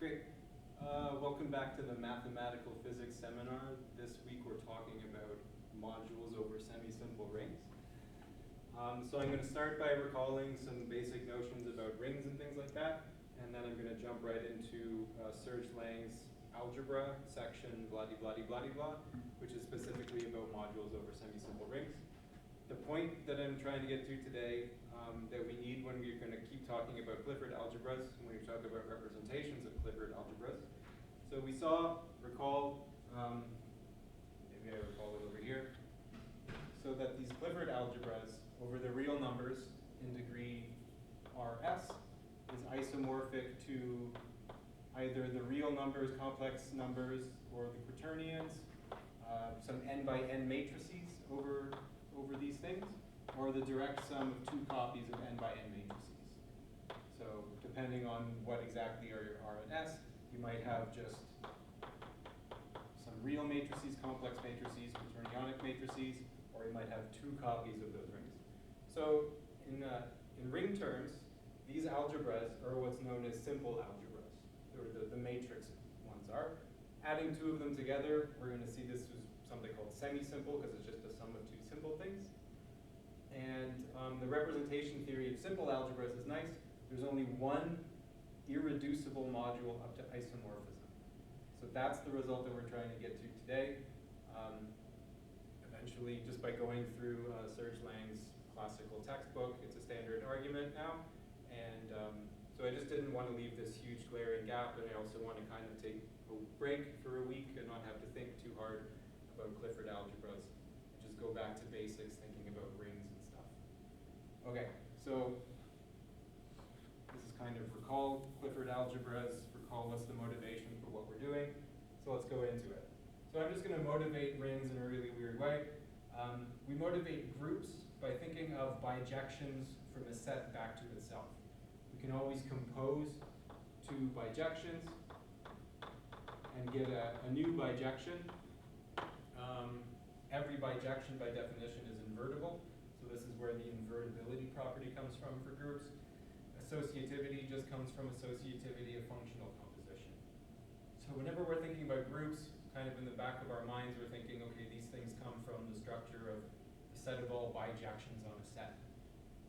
Great. Welcome back to the mathematical physics seminar. This week we're talking about modules over semisimple rings. So I'm going to start by recalling some basic notions about rings and things like that, and then I'm going to jump right into Serge Lang's algebra section, blah-de-blah-de-blah-de-blah, which is specifically about modules over semisimple rings. The point that I'm trying to get to today that we need when we're going to keep talking about Clifford algebras, when we talk about representations of Clifford algebras. So we saw, recall, maybe I recall it over here, so that these Clifford algebras over the real numbers in degree Rs is isomorphic to either the real numbers, complex numbers, or the quaternions, some n by n matrices over these things, or the direct sum of two copies of n by n matrices. So depending on what exactly are your R and S, you might have just some real matrices, complex matrices, quaternionic matrices, or you might have two copies of those rings. So in ring terms, these algebras are what's known as simple algebras, or the matrix ones are. Adding two of them together, we're going to see this is something called semisimple because it's just a sum of two simple things. And the representation theory of simple algebras is nice. There's only one irreducible module up to isomorphism. So that's the result that we're trying to get to today. Eventually, just by going through Serge Lang's classical textbook, it's a standard argument now. And so I just didn't want to leave this huge glaring gap, and I also want to kind of take a break for a week and not have to think too hard about Clifford algebras. Just go back to basics, thinking about rings and stuff. Okay, so this is kind of recall Clifford algebras, recall what's the motivation for what we're doing. So let's go into it. So I'm just going to motivate rings in a really weird way. We motivate groups by thinking of bijections from a set back to itself. We can always compose two bijections and get a new bijection. Every bijection by definition is invertible, so this is where the invertibility property comes from for groups. Associativity just comes from associativity of functional composition. So whenever we're thinking about groups, kind of in the back of our minds, we're thinking, okay, these things come from the structure of the set of all bijections on a set.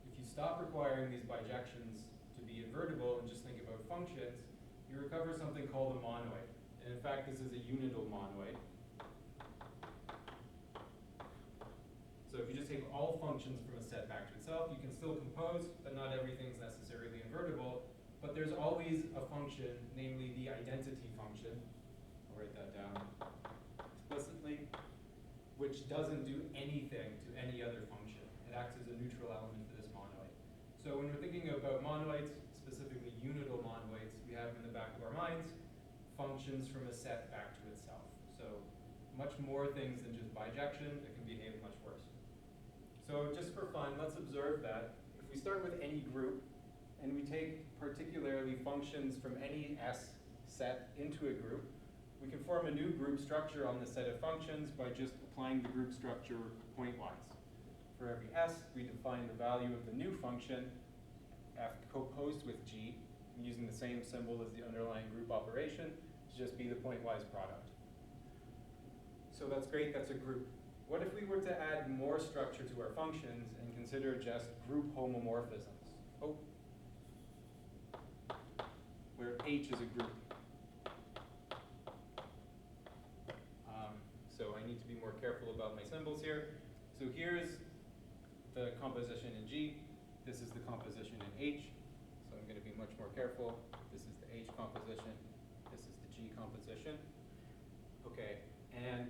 If you stop requiring these bijections to be invertible and just think about functions, you recover something called a monoid. And in fact, this is a unital monoid. So if you just take all functions from a set back to itself, you can still compose, but not everything's necessarily invertible. But there's always a function, namely the identity function, I'll write that down explicitly, which doesn't do anything to any other function. It acts as a neutral element for this monoid. So when we're thinking about monoids, specifically unital monoids, we have in the back of our minds functions from a set back to itself. So much more things than just bijection that can behave much worse. So just for fun, let's observe that if we start with any group and we take particularly functions from any S set into a group, we can form a new group structure on the set of functions by just applying the group structure pointwise. For every S, we define the value of the new function, F composed with G, using the same symbol as the underlying group operation to just be the pointwise product. So that's great, that's a group. What if we were to add more structure to our functions and consider just group homomorphisms? Oh, where H is a group. So I need to be more careful about my symbols here. So here's the composition in G. This is the composition in H. So I'm going to be much more careful. This is the H composition. This is the G composition. Okay, and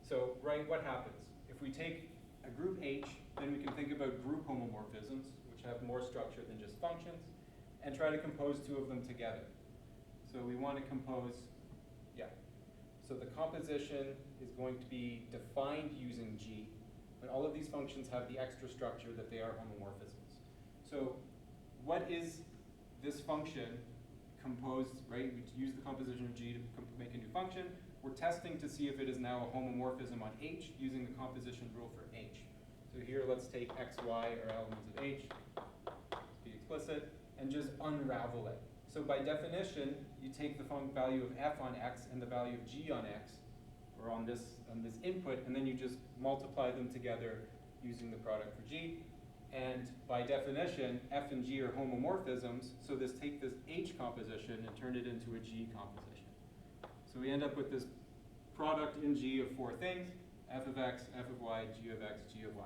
so, right, what happens? If we take a group H, then we can think about group homomorphisms, which have more structure than just functions, and try to compose two of them together. So we want to compose, so the composition is going to be defined using G, but all of these functions have the extra structure that they are homomorphisms. So what is this function composed, right? We use the composition of G to make a new function. We're testing to see if it is now a homomorphism on H using the composition rule for H. So here let's take X, Y are elements of H, be explicit, and just unravel it. So by definition, you take the value of f on x and the value of g on x, or on this input, and then you just multiply them together using the product for g. And by definition, f and g are homomorphisms, so take this h composition and turn it into a g composition. So we end up with this product in g of four things: f of x, f of y, g of x, g of y.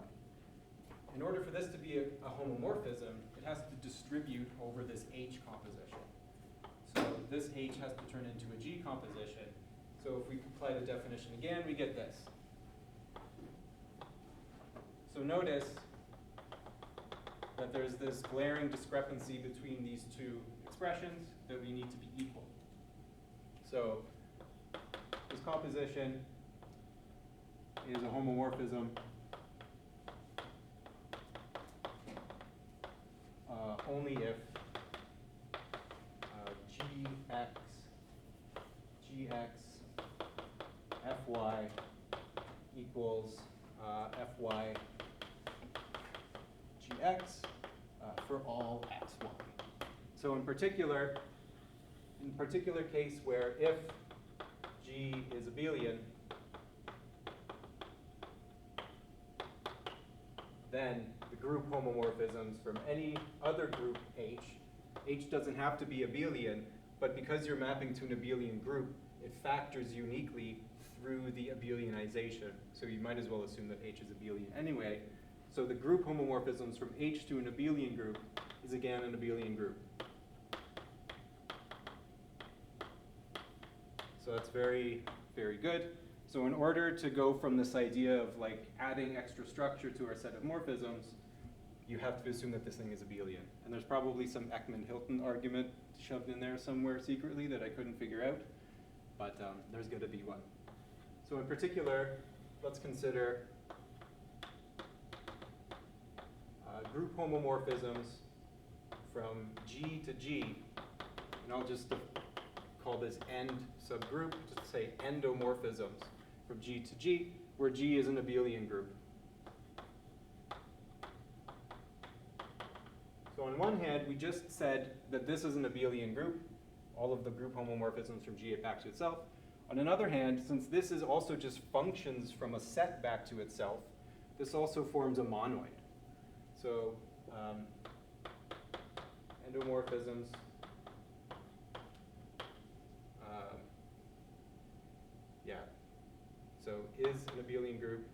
In order for this to be a homomorphism, it has to distribute over this h composition. So this h has to turn into a g composition. So if we apply the definition again, we get this. So notice that there's this glaring discrepancy between these two expressions that we need to be equal. So this composition is a homomorphism only if gx fy equals fy gx for all xy. So in particular case where if G is abelian, then the group homomorphisms from any other group H doesn't have to be abelian, but because you're mapping to an abelian group, it factors uniquely through the abelianization. So you might as well assume that H is abelian anyway. So the group homomorphisms from H to an abelian group is again an abelian group. So that's very, very good. So in order to go from this idea of like adding extra structure to our set of morphisms, you have to assume that this thing is abelian. And there's probably some Ekman-Hilton argument shoved in there somewhere secretly that I couldn't figure out, but there's going to be one. So in particular, let's consider group homomorphisms from G to G, and I'll just call this end subgroup, just say endomorphisms from G to G, where G is an abelian group. So on one hand, we just said that this is an abelian group, all of the group homomorphisms from G back to itself. On another hand, since this is also just functions from a set back to itself, this also forms a monoid. So endomorphisms so is an abelian group.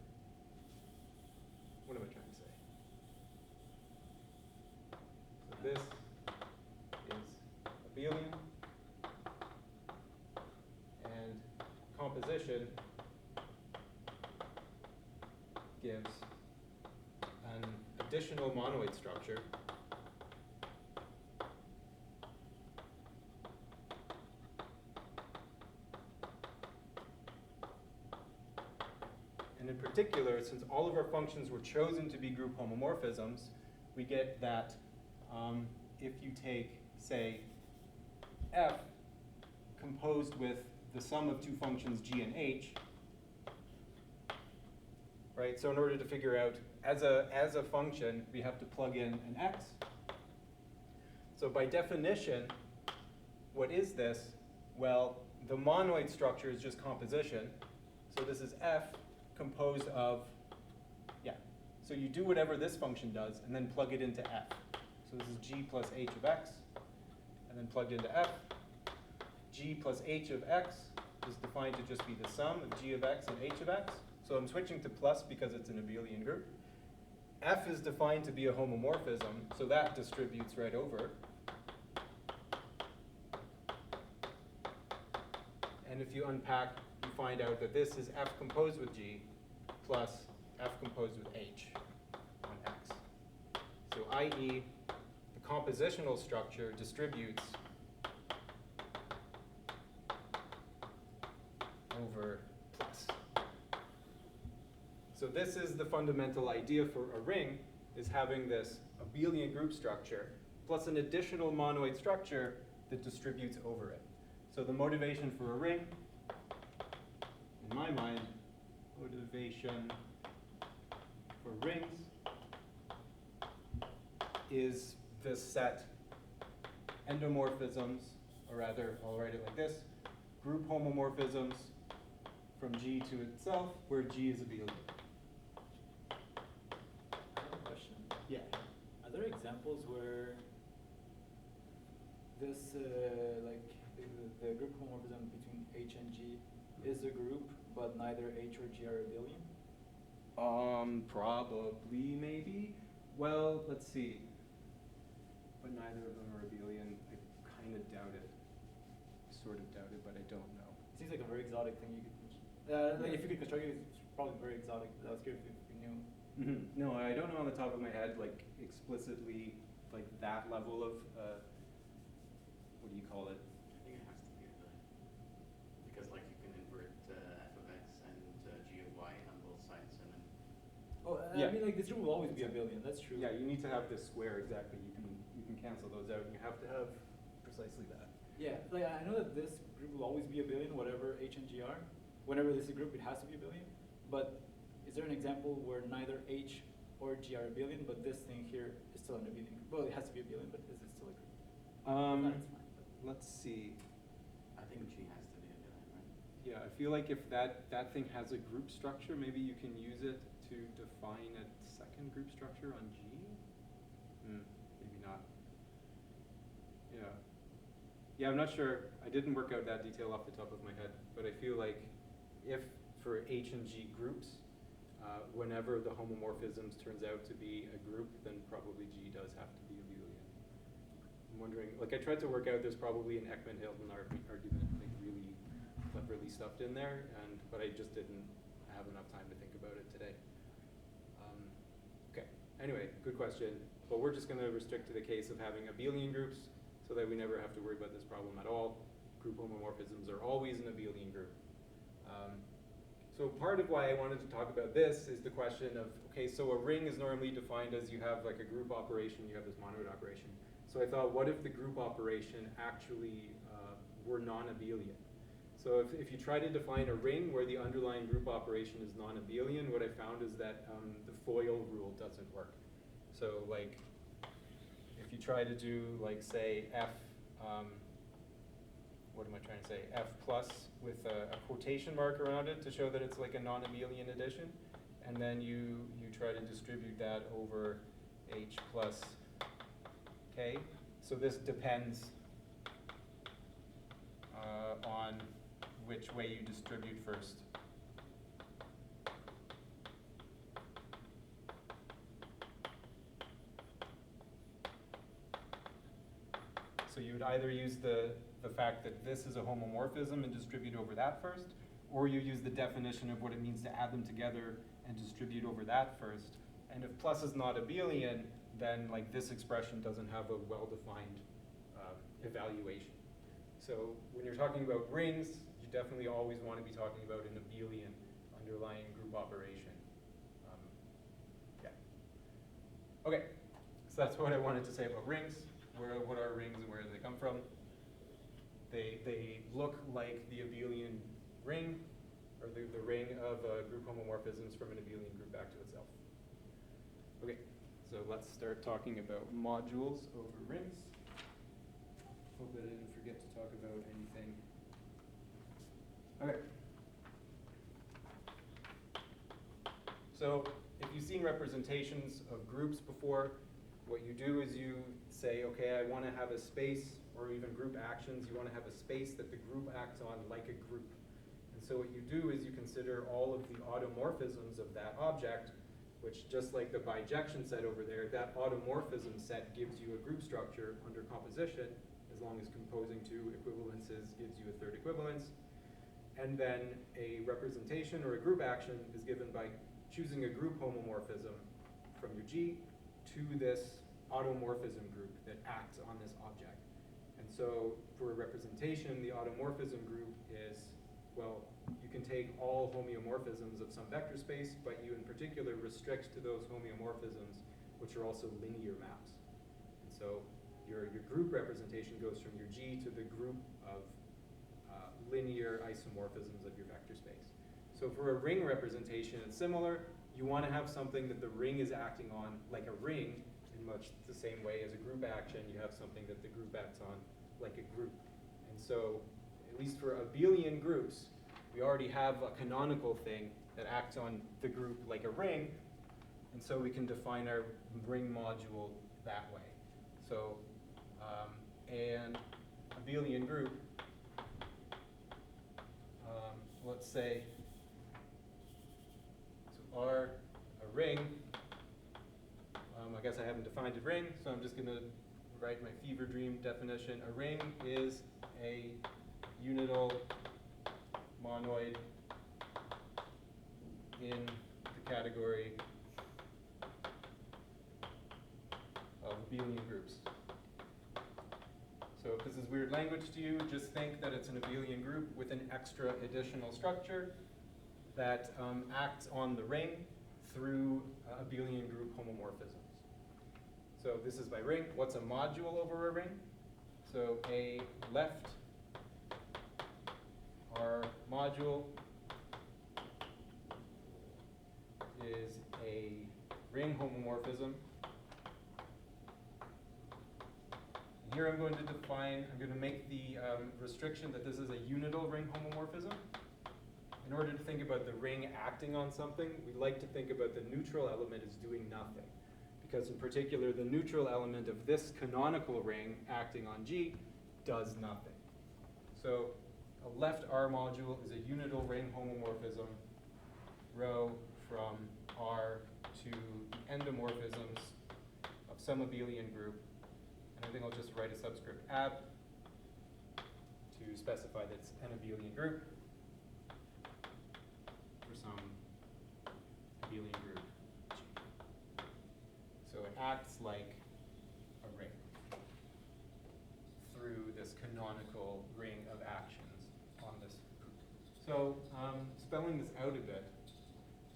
What am I trying to say? So this is abelian, and composition gives an additional monoid structure and in particular, since all of our functions were chosen to be group homomorphisms, we get that if you take, say, f composed with the sum of two functions g and h, right? So in order to figure out, as a function, we have to plug in an x. So by definition, what is this? Well, the monoid structure is just composition. So this is f composed of, so you do whatever this function does and then plug it into f. So this is g plus h of x, and then plugged into f. G plus h of x is defined to just be the sum of g of x and h of x. So I'm switching to plus because it's an abelian group. F is defined to be a homomorphism, so that distributes right over. And if you unpack, you find out that this is f composed with g plus f composed with h on x. So i.e., the compositional structure distributes over plus. So this is the fundamental idea for a ring, is having this abelian group structure plus an additional monoid structure that distributes over it. So the motivation for a ring, in my mind, motivation for rings is this set endomorphisms, or rather, I'll write it like this, group homomorphisms from G to itself, where G is abelian. I have a question. Yeah. Are there examples where this, like, the group homomorphism between H and G is a group, but neither H or G are abelian? Probably, maybe. Well, let's see. But neither of them are abelian. I kind of doubt it. Sort of doubt it, but I don't know. It seems like a very exotic thing you could. Like if you could construct it, it's probably very exotic. I was curious if you knew. No, I don't know on the top of my head, like explicitly, like that level of, what do you call it? I think it has to be abelian. Because like you can invert f of x and g of y on both sides and then. Oh, Yeah. I mean, like this group will always be abelian. That's true. Yeah, you need to have this square exactly. You can cancel those out. You have to have precisely that. Yeah, like I know that this group will always be abelian, whatever H and G are. Whenever this is a group, it has to be abelian. But is there an example where neither H or G are abelian, but this thing here is still an abelian group? Well, it has to be abelian, but is it still a group? If not, it's fine. But Let's see. I think g has to be abelian, right? Yeah, I feel like if that thing has a group structure, maybe you can use it to define a second group structure on G? Maybe not. Yeah. Yeah, I'm not sure. I didn't work out that detail off the top of my head, but I feel like if for H and G groups, whenever the homomorphisms turns out to be a group, then probably G does have to be abelian. I'm wondering, like I tried to work out, there's probably an Ekman-Hilton argument, like really cleverly stuffed in there, but I just didn't have enough time to think about it today. Okay, anyway, good question. But we're just going to restrict to the case of having abelian groups so that we never have to worry about this problem at all. Group homomorphisms are always an abelian group. So part of why I wanted to talk about this is the question of, okay, so a ring is normally defined as you have like a group operation, you have this monoid operation. So I thought, what if the group operation actually were non-abelian? So if you try to define a ring where the underlying group operation is non-abelian, what I found is that the FOIL rule doesn't work. So like, if you try to do like say F, what am I trying to say, F plus with a quotation mark around it to show that it's like a non-abelian addition, and then you try to distribute that over H plus K. So this depends on which way you distribute first. So you would either use the fact that this is a homomorphism and distribute over that first, or you use the definition of what it means to add them together and distribute over that first. And if plus is not abelian, then like this expression doesn't have a well-defined evaluation. So when you're talking about rings, you definitely always want to be talking about an abelian underlying group operation. Yeah. Okay, so that's what I wanted to say about rings. What are rings and where do they come from? They look like the abelian ring, or the ring of group homomorphisms from an abelian group back to itself. Okay, so let's start talking about modules over rings. Hope that I didn't forget to talk about anything. Okay. So if you've seen representations of groups before, what you do is you say, okay, I want to have a space, or even group actions, you want to have a space that the group acts on like a group. And so what you do is you consider all of the automorphisms of that object, which just like the bijection set over there, that automorphism set gives you a group structure under composition, as long as composing two equivalences gives you a third equivalence. And then a representation or a group action is given by choosing a group homomorphism from your G to this automorphism group that acts on this object. And so for a representation, the automorphism group is, well, you can take all homeomorphisms of some vector space, but you in particular restrict to those homeomorphisms which are also linear maps. And so your group representation goes from your G to the group of linear isomorphisms of your vector space. So for a ring representation, it's similar. You want to have something that the ring is acting on like a ring, in much the same way as a group action, you have something that the group acts on like a group. And so, at least for abelian groups, we already have a canonical thing that acts on the group like a ring, and so we can define our ring module that way. So, an abelian group, let's say, so R, a ring, I guess I haven't defined a ring, so I'm just going to write my fever dream definition. A ring is a unital monoid in the category of abelian groups. So if this is weird language to you, just think that it's an abelian group with an extra additional structure that acts on the ring through abelian group homomorphisms. So this is my ring. What's a module over a ring? So a left R module is a ring homomorphism. Here I'm going to make the restriction that this is a unital ring homomorphism. In order to think about the ring acting on something, we like to think about the neutral element as doing nothing. Because in particular, the neutral element of this canonical ring acting on G does nothing. So a left R module is a unital ring homomorphism, rho from R to the endomorphisms of some abelian group. And I think I'll just write a subscript ab to specify that it's an abelian group for some abelian group G. So it acts like a ring through this canonical ring of actions on this group. So spelling this out a bit,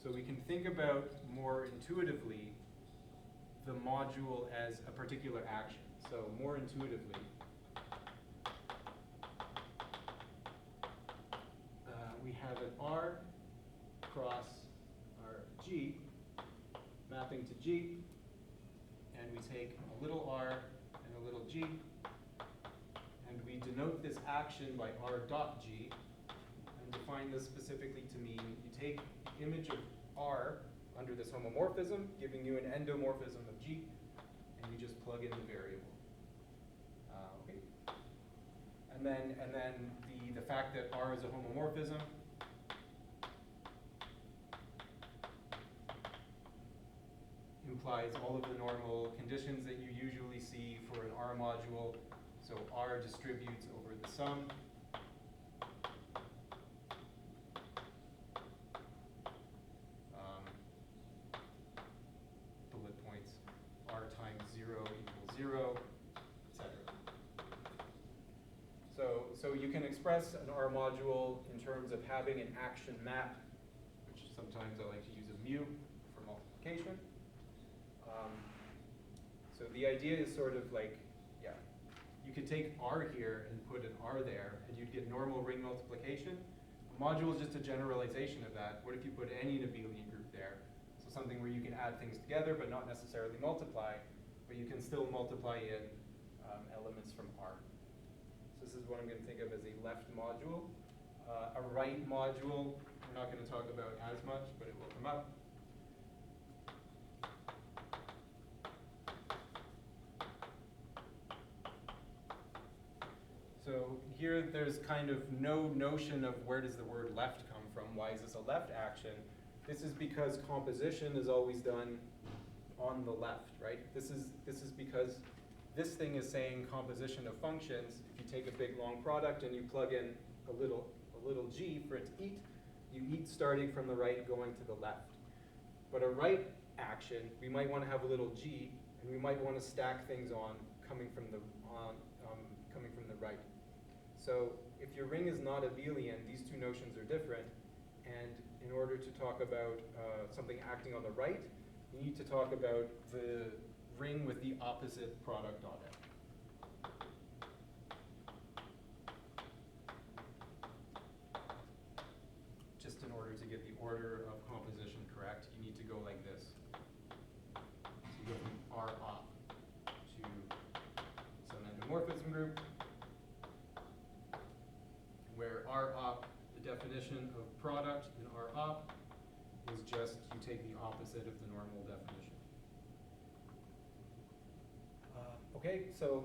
so we can think about more intuitively the module as a particular action. So more intuitively, we have an R cross our G mapping to G, and we take a little r and a little g, and we denote this action by r dot g, and define this specifically to mean you take the image of r under this homomorphism, giving you an endomorphism of g, and you just plug in the variable. Okay. And then the fact that r is a homomorphism implies all of the normal conditions that you usually see for an R module. So R distributes over the sum. Bullet points, R times 0 equals 0, etc. So you can express an R module in terms of having an action map, which sometimes I like to use a mu for multiplication. So the idea is sort of like, yeah, you could take R here and put an R there, and you'd get normal ring multiplication. A module is just a generalization of that. What if you put any abelian group there? So something where you can add things together, but not necessarily multiply, but you can still multiply in elements from R. So this is what I'm going to think of as a left module. A right module, we're not going to talk about as much, but it will come up. So here there's kind of no notion of where does the word left come from. Why is this a left action? This is because composition is always done on the left, right? This is because this thing is saying composition of functions. If you take a big long product and you plug in a little g for it to eat, you eat starting from the right going to the left. But a right action, we might want to have a little g, and we might want to stack things on coming from the right. So if your ring is not abelian, these two notions are different, and in order to talk about something acting on the right, you need to talk about the ring with the opposite product on it. Just in order to get the order of composition correct, you need to go like this. So you go from R up. definition of product in R op is just you take the opposite of the normal definition. Okay, so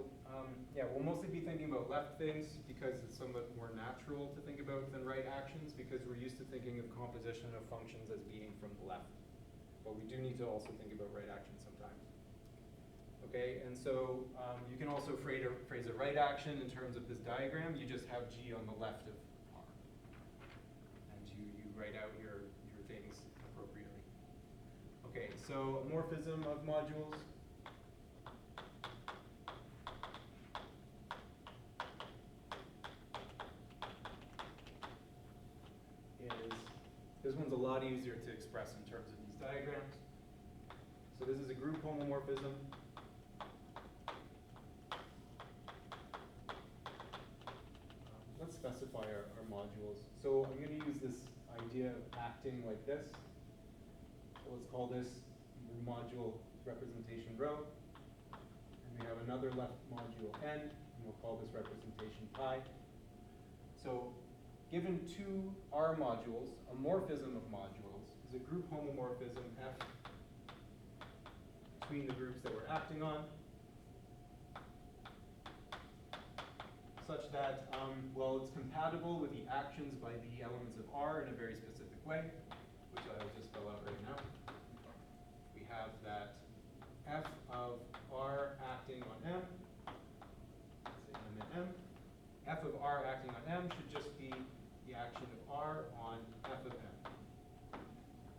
yeah, we'll mostly be thinking about left things because it's somewhat more natural to think about than right actions because we're used to thinking of composition of functions as being from the left. But we do need to also think about right actions sometimes. Okay, and so you can also phrase a right action in terms of this diagram. You just have G on the left of R. And you write out your things appropriately. Okay, so morphism of modules. This one's a lot easier to express in terms of these diagrams. So this is a group homomorphism. Let's specify our modules. So I'm going to use this idea of acting like this. So let's call this module representation rho. And we have another left module n, and we'll call this representation pi. So given two R modules, a morphism of modules is a group homomorphism F between the groups that we're acting on, such that, well, it's compatible with the actions by the elements of R in a very specific way, which I'll just spell out right now. We have that F of R acting on M, let's say M and M. F of R acting on M should just be the action of R on F of M.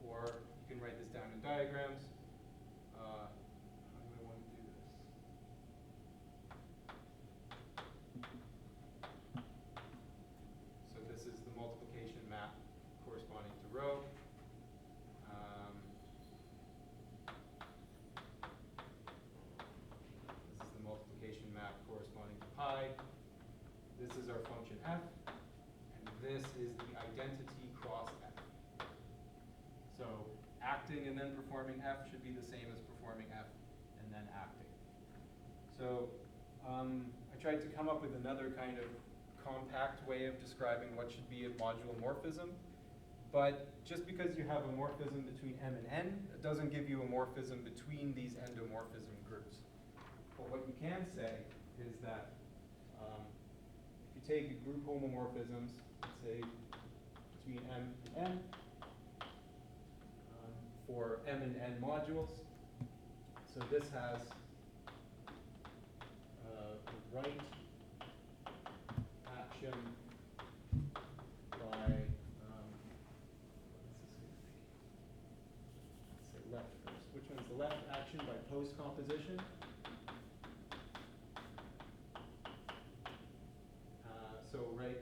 Or you can write this down in diagrams. How do I want to do this? So this is the multiplication map corresponding to rho. This is the multiplication map corresponding to pi. This is our function f, and this is the identity cross f. So acting and then performing f should be the same as performing f and then acting. So I tried to come up with another kind of compact way of describing what should be a module morphism. But just because you have a morphism between M and N, it doesn't give you a morphism between these endomorphism groups. But what you can say is that take group homomorphisms, let's say between M and N, for M and N modules. So this has the right action by, let's say left first. Which one's the left action by post-composition?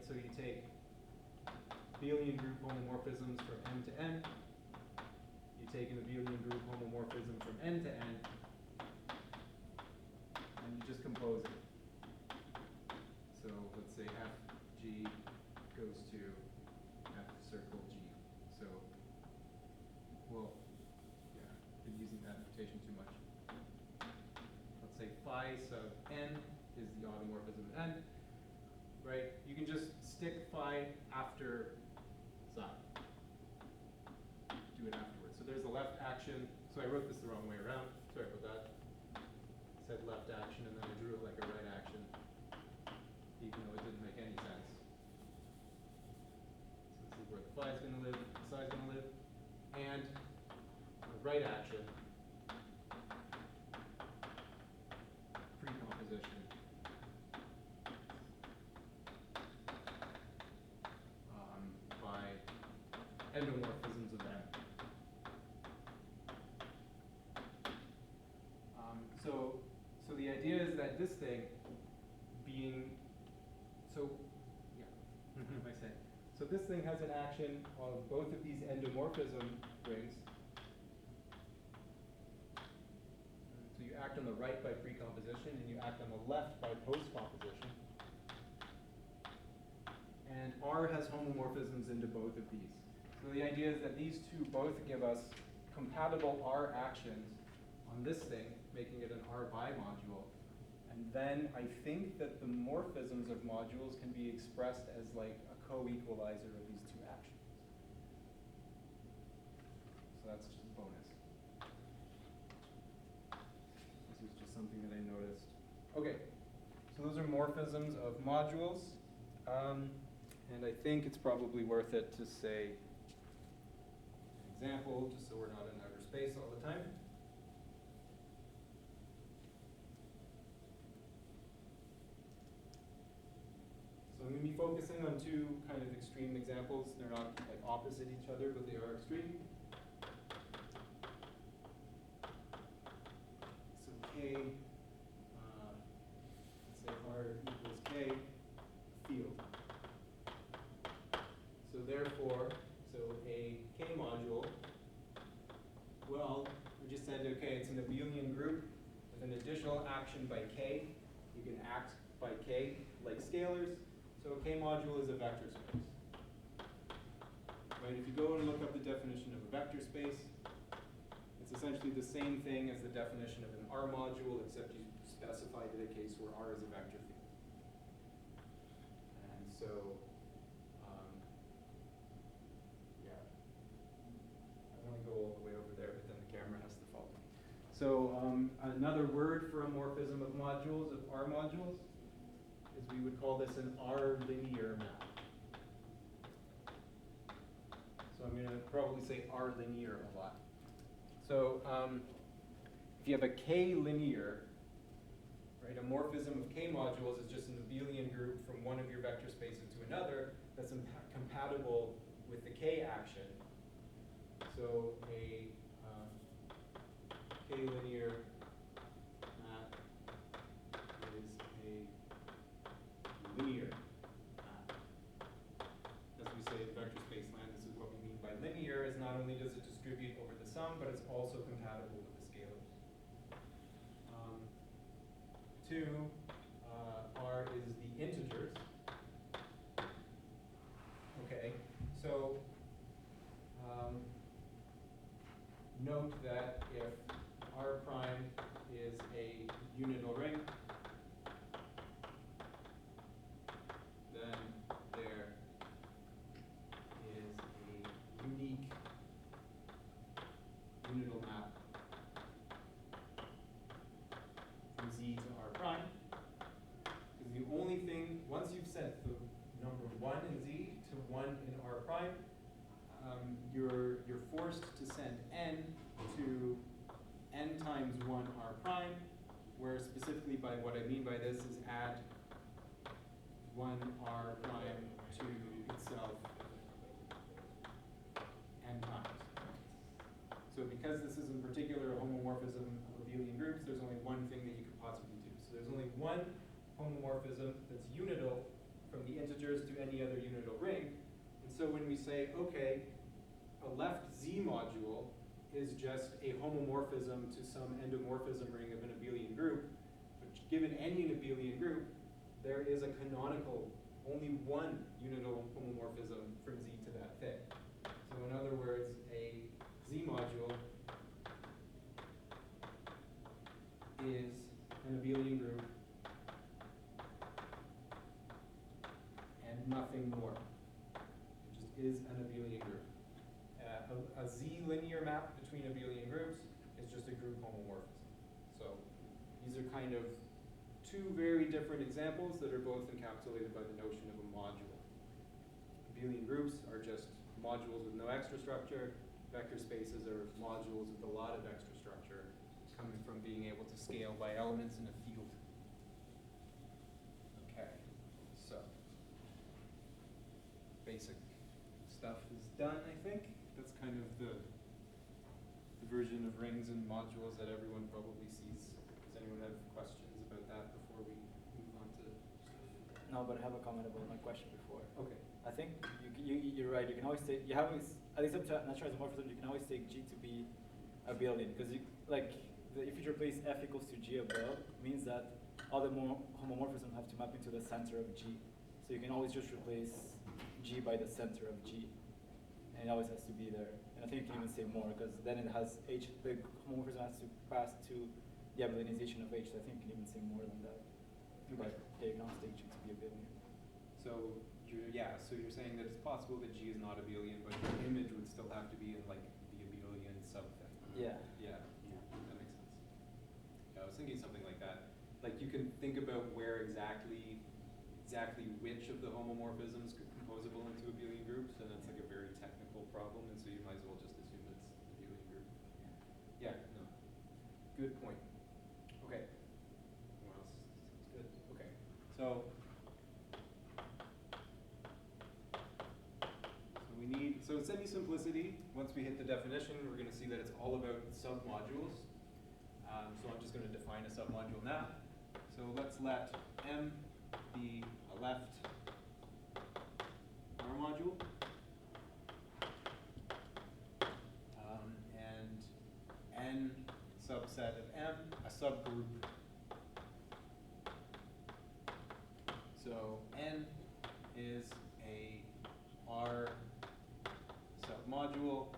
So you take abelian group homomorphisms from M to N. You take an abelian group homomorphism from N to N, and you just compose it. So let's say FG goes to F circle G. So, well, yeah, I've been using that notation too much. Let's say phi sub N is the automorphism of N. Right? You can just stick phi after psi. Do it afterwards. So there's the left action. So I wrote this the wrong way around. Sorry about that. I said left action and then I drew it like a right action, even though it didn't make any sense. So this is where the phi is going to live, the psi is going to live. And the right action, pre-composition. Endomorphisms of M. So the idea is that this thing being, so yeah, what am I saying? So this thing has an action on both of these endomorphism rings. So you act on the right by precomposition and you act on the left by postcomposition. And R has homomorphisms into both of these. So the idea is that these two both give us compatible R actions on this thing, making it an R bi module. And then I think that the morphisms of modules can be expressed as like a co-equalizer of these two actions. So that's just a bonus. This is just something that I noticed. Okay, so those are morphisms of modules. And I think it's probably worth it to say an example, just so we're not in outer space all the time. So I'm going to be focusing on two kind of extreme examples. They're not like opposite each other, but they are extreme. So K, let's say R equals K, field. So therefore, a K module, well, we just said, okay, it's an abelian group with an additional action by K. You can act by K like scalars. So a K module is a vector space. Right? If you go and look up the definition of a vector space, it's essentially the same thing as the definition of an R module, except you specified in a case where R is a vector field. And so, yeah, I want to go all the way over there, but then the camera has to follow me. So another word for a morphism of modules, of R modules, is we would call this an R linear map. So I'm going to probably say R linear a lot. So if you have a K linear, right, a morphism of K modules is just an abelian group from one of your vector spaces to another that's compatible with the K action. So a K linear map is a linear map. As we say in vector space land, this is what we mean by linear, is not only does it distribute over the sum, but it's also compatible with the scalars. Two, R is the integers. Okay, so note that if R prime is a unital ring, then there is a unique unital map from Z to R prime. Because the only thing, once you've set the number 1 in Z to 1 in R prime, you're forced to send n to n times 1 R prime, where specifically by what I mean by this is add 1 R prime to itself n times. So because this is in particular a homomorphism of abelian groups, there's only one thing that you could possibly do. So there's only one homomorphism that's unital from the integers to any other unital ring. And so when we say, okay, a left Z module is just a homomorphism to some endomorphism ring of an abelian group, but given any abelian group, there is a canonical, only one unital homomorphism from Z to that thing. So in other words, a Z module is an abelian group and nothing more. It just is an abelian group. A Z linear map between abelian groups is just a group homomorphism. So these are kind of two very different examples that are both encapsulated by the notion of a module. Abelian groups are just modules with no extra structure. Vector spaces are modules with a lot of extra structure coming from being able to scale by elements in a field. Okay, so basic stuff is done, I think. That's kind of the version of rings and modules that everyone probably sees. Does anyone have questions about that before we move on to stuff? No, but I have a comment about my question before. Okay. I think you're right. You can always take, you have always, at least up to natural isomorphism, you can always take G to be abelian, because if you replace F equals to G above, means that all the homomorphisms have to map into the center of G. So you can always just replace G by the center of G, and it always has to be there. And I think you can even say more, because then it has H, the homomorphism has to pass to the abelianization of H, so I think you can even say more than that. Okay. But diagnostic G to be abelian. So you're saying that it's possible that G is not abelian, but your image would still have to be in like the abelian subthing. Yeah. Yeah, Yeah. that makes sense. Yeah, I was thinking something like that. Like you can think about where exactly which of the homomorphisms could composable into abelian groups, and that's like a very technical problem, and so you might as well just assume it's abelian group. Yeah, no. Good point. Okay. What else? Sounds good. Okay. So semi-simplicity, once we hit the definition, we're going to see that it's all about submodules. So I'm just going to define a submodule now. So let's let M be a left R module. And N subset of M, a subgroup. So N is a R submodule.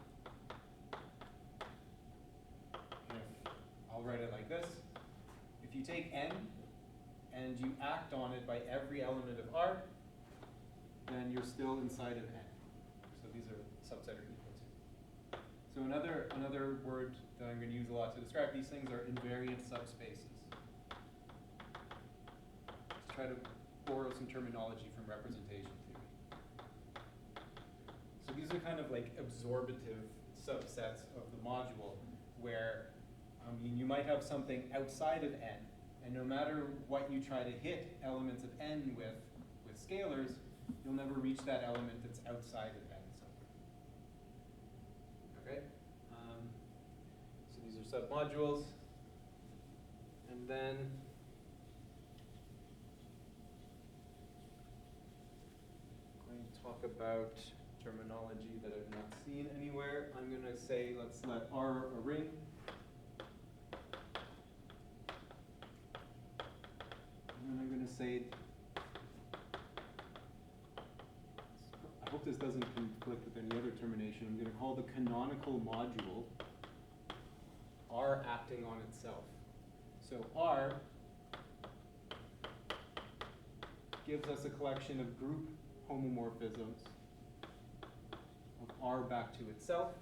I'll write it like this. If you take N and you act on it by every element of R, then you're still inside of N. So these are subset are equal to. So another word that I'm going to use a lot to describe these things are invariant subspaces. Let's try to borrow some terminology from representation theory. So these are kind of like absorbative subsets of the module where you might have something outside of N, and no matter what you try to hit elements of N with scalars, you'll never reach that element that's outside of N somewhere. Okay? So these are submodules. And then I'm going to talk about terminology that I've not seen anywhere. I'm going to say let's let R a ring. And I'm going to say, I hope this doesn't conflict with any other termination. I'm going to call the canonical module R acting on itself. So R gives us a collection of group homomorphisms of R back to itself,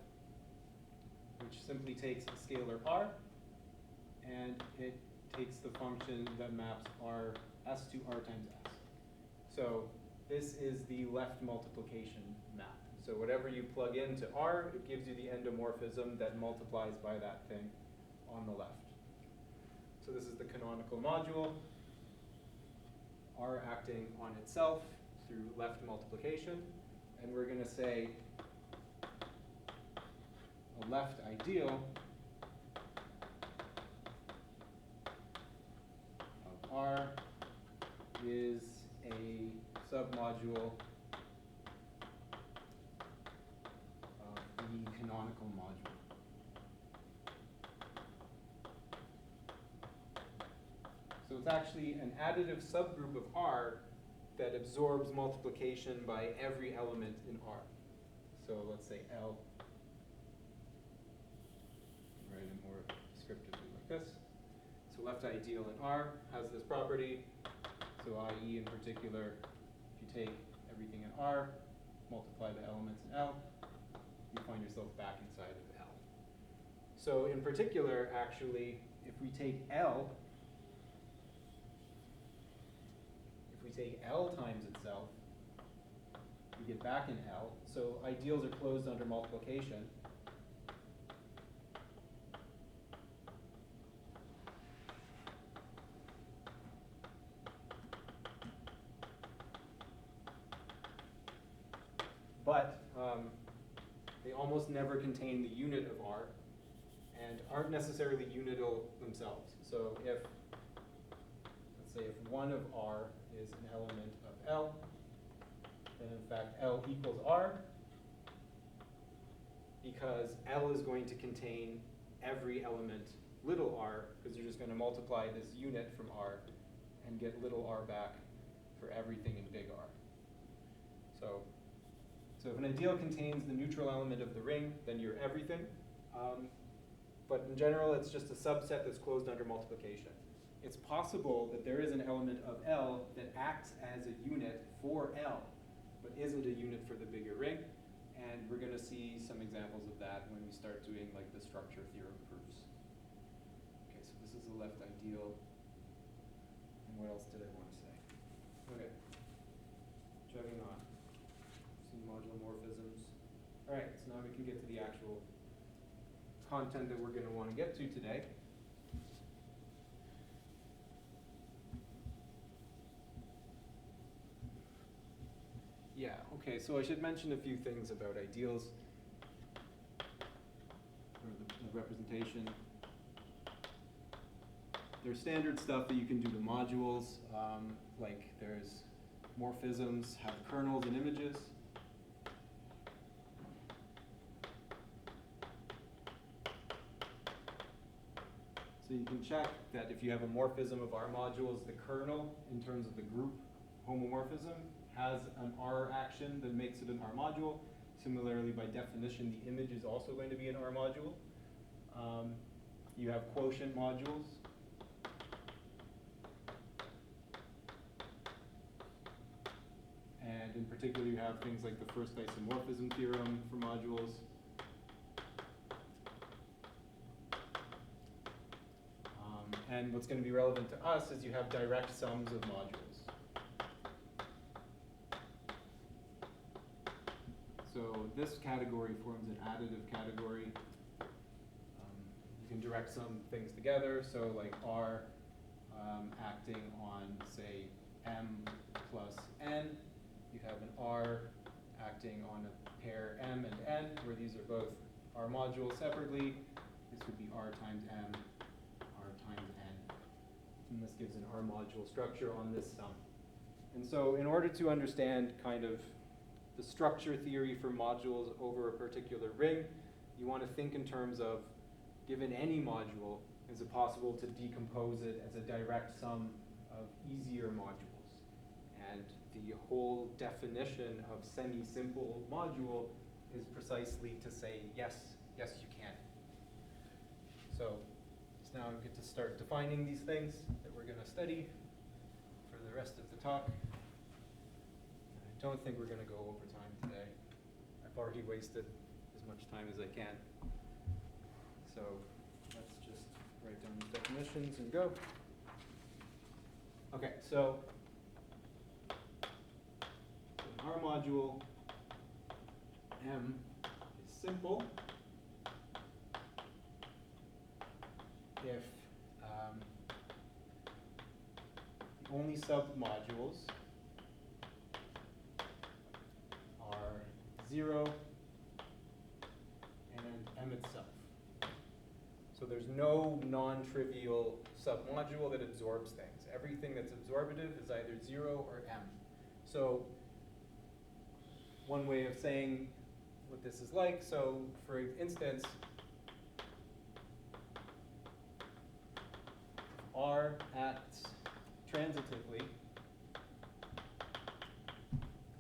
which simply takes a scalar R, and it takes the function that maps R S to R times S. So this is the left multiplication map. So whatever you plug into R, it gives you the endomorphism that multiplies by that thing on the left. So this is the canonical module, R acting on itself through left multiplication. And we're going to say a left ideal of R is a submodule of the canonical module. So it's actually an additive subgroup of R that absorbs multiplication by every element in R. So let's say L. Write it more descriptively like this. So left ideal in R has this property. So i.e. in particular, if you take everything in R, multiply the elements in L, you find yourself back inside of L. So in particular, actually, if we take L times itself, we get back in L. So ideals are closed under multiplication. But they almost never contain the unit of R and aren't necessarily unital themselves. So if, let's say if one of R is an element of L, then in fact L equals R, because L is going to contain every element little r, because you're just going to multiply this unit from R and get little r back for everything in big R. So if an ideal contains the neutral element of the ring, then you're everything. but in general, it's just a subset that's closed under multiplication. It's possible that there is an element of L that acts as a unit for L, but isn't a unit for the bigger ring. And we're going to see some examples of that when we start doing like the structure theorem proofs. Okay, so this is the left ideal. And what else did I want to say? Okay, chugging on. Some modular morphisms. All right, so now we can get to the actual content that we're going to want to get to today. Yeah, okay, so I should mention a few things about ideals, or the representation. There's standard stuff that you can do to modules, like there's morphisms, have kernels and images. So you can check that if you have a morphism of R modules, the kernel, in terms of the group homomorphism, has an R action that makes it an R module. Similarly, by definition, the image is also going to be an R module. You have quotient modules. And in particular, you have things like the first isomorphism theorem for modules. And what's going to be relevant to us is you have direct sums of modules. So this category forms an additive category. You can direct sum things together. So like R acting on, say, M plus N. You have an R acting on a pair M and N, where these are both R modules separately. This would be R times M, R times N. And this gives an R module structure on this sum. And so in order to understand kind of the structure theory for modules over a particular ring, you want to think in terms of, given any module, is it possible to decompose it as a direct sum of easier modules? And the whole definition of semi-simple module is precisely to say, yes, yes you can. So now we get to start defining these things that we're going to study for the rest of the talk. I don't think we're going to go over time today. I've already wasted as much time as I can. So let's just write down the definitions and go. Okay, so in our module, M is simple if the only submodules are 0 and M itself. So there's no non-trivial submodule that absorbs things. Everything that's absorbative is either 0 or M. So one way of saying what this is like, so for instance, R acts transitively.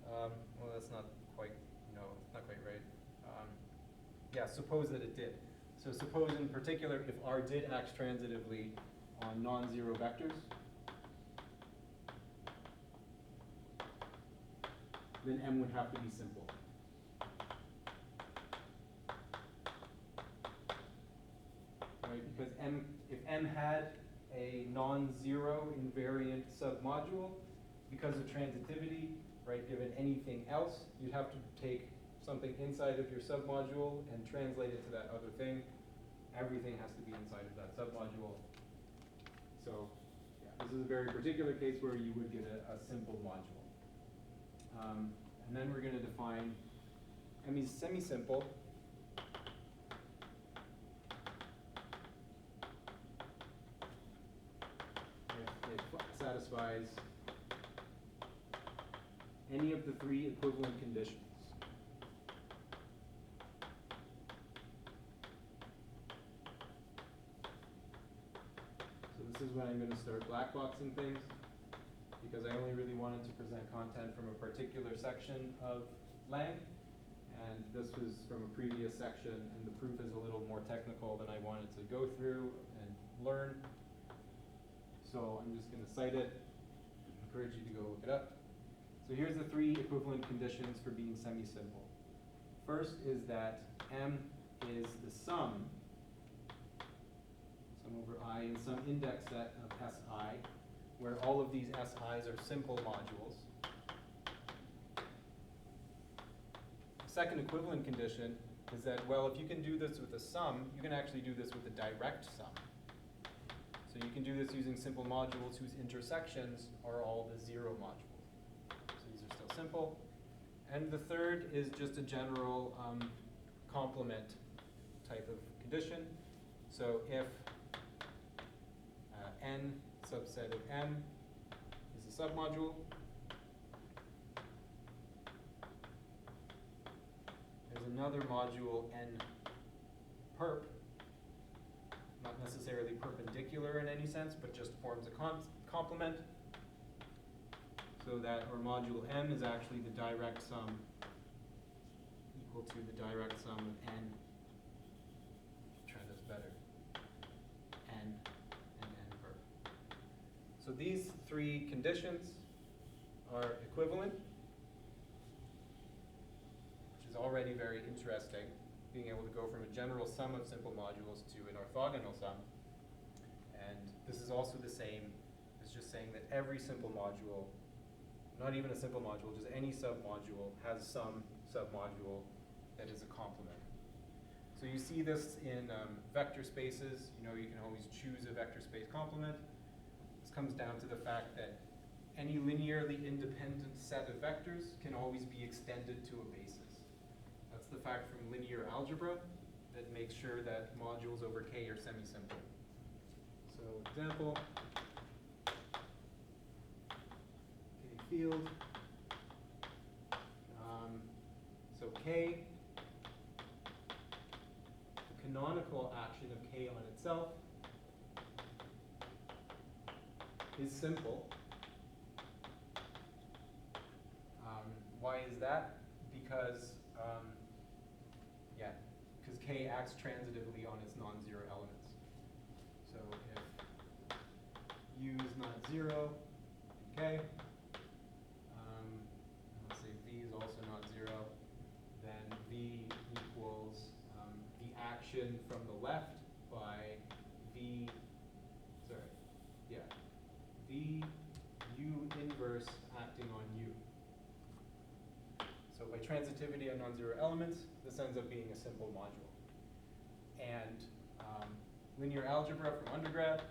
Well, that's not quite, no, not quite right. Yeah, suppose that it did. So suppose in particular if R did act transitively on non-zero vectors, then M would have to be simple. Right, because if M had a non-zero invariant submodule, because of transitivity, right, given anything else, you'd have to take something inside of your submodule and translate it to that other thing. Everything has to be inside of that submodule. So yeah, this is a very particular case where you would get a simple module. And then we're going to define semisimple. If it satisfies any of the three equivalent conditions. So this is when I'm going to start blackboxing things, because I only really wanted to present content from a particular section of Lang, And this was from a previous section, and the proof is a little more technical than I wanted to go through and learn. So I'm just going to cite it. Encourage you to go look it up. So here's the 3 equivalent conditions for being semi-simple. First is that M is the sum over I in some index set of Si, where all of these Si's are simple modules. The second equivalent condition is that, well, if you can do this with a sum, you can actually do this with a direct sum. So you can do this using simple modules whose intersections are all the 0 modules. So these are still simple. And the third is just a general complement type of condition. So if n subset of M is a submodule, there's another module n perp, not necessarily perpendicular in any sense, but just forms a complement, so that our module M is actually the direct sum equal to the direct sum of n. Try this better. N and n perp. So these 3 conditions are equivalent, which is already very interesting, being able to go from a general sum of simple modules to an orthogonal sum. And this is also the same as just saying that every simple module, not even a simple module, just any submodule, has some submodule that is a complement. So you see this in vector spaces. You know, you can always choose a vector space complement. This comes down to the fact that any linearly independent set of vectors can always be extended to a basis. That's the fact from linear algebra that makes sure that modules over K are semi-simple. So example, K field. So K, the canonical action of K on itself is simple. Why is that? Because K acts transitively on its non-zero elements. So if U is not 0 in K, let's say V is also not 0, then V equals the action from the left by V U inverse acting on U. So by transitivity on non-zero elements, this ends up being a simple module. And linear algebra from undergrad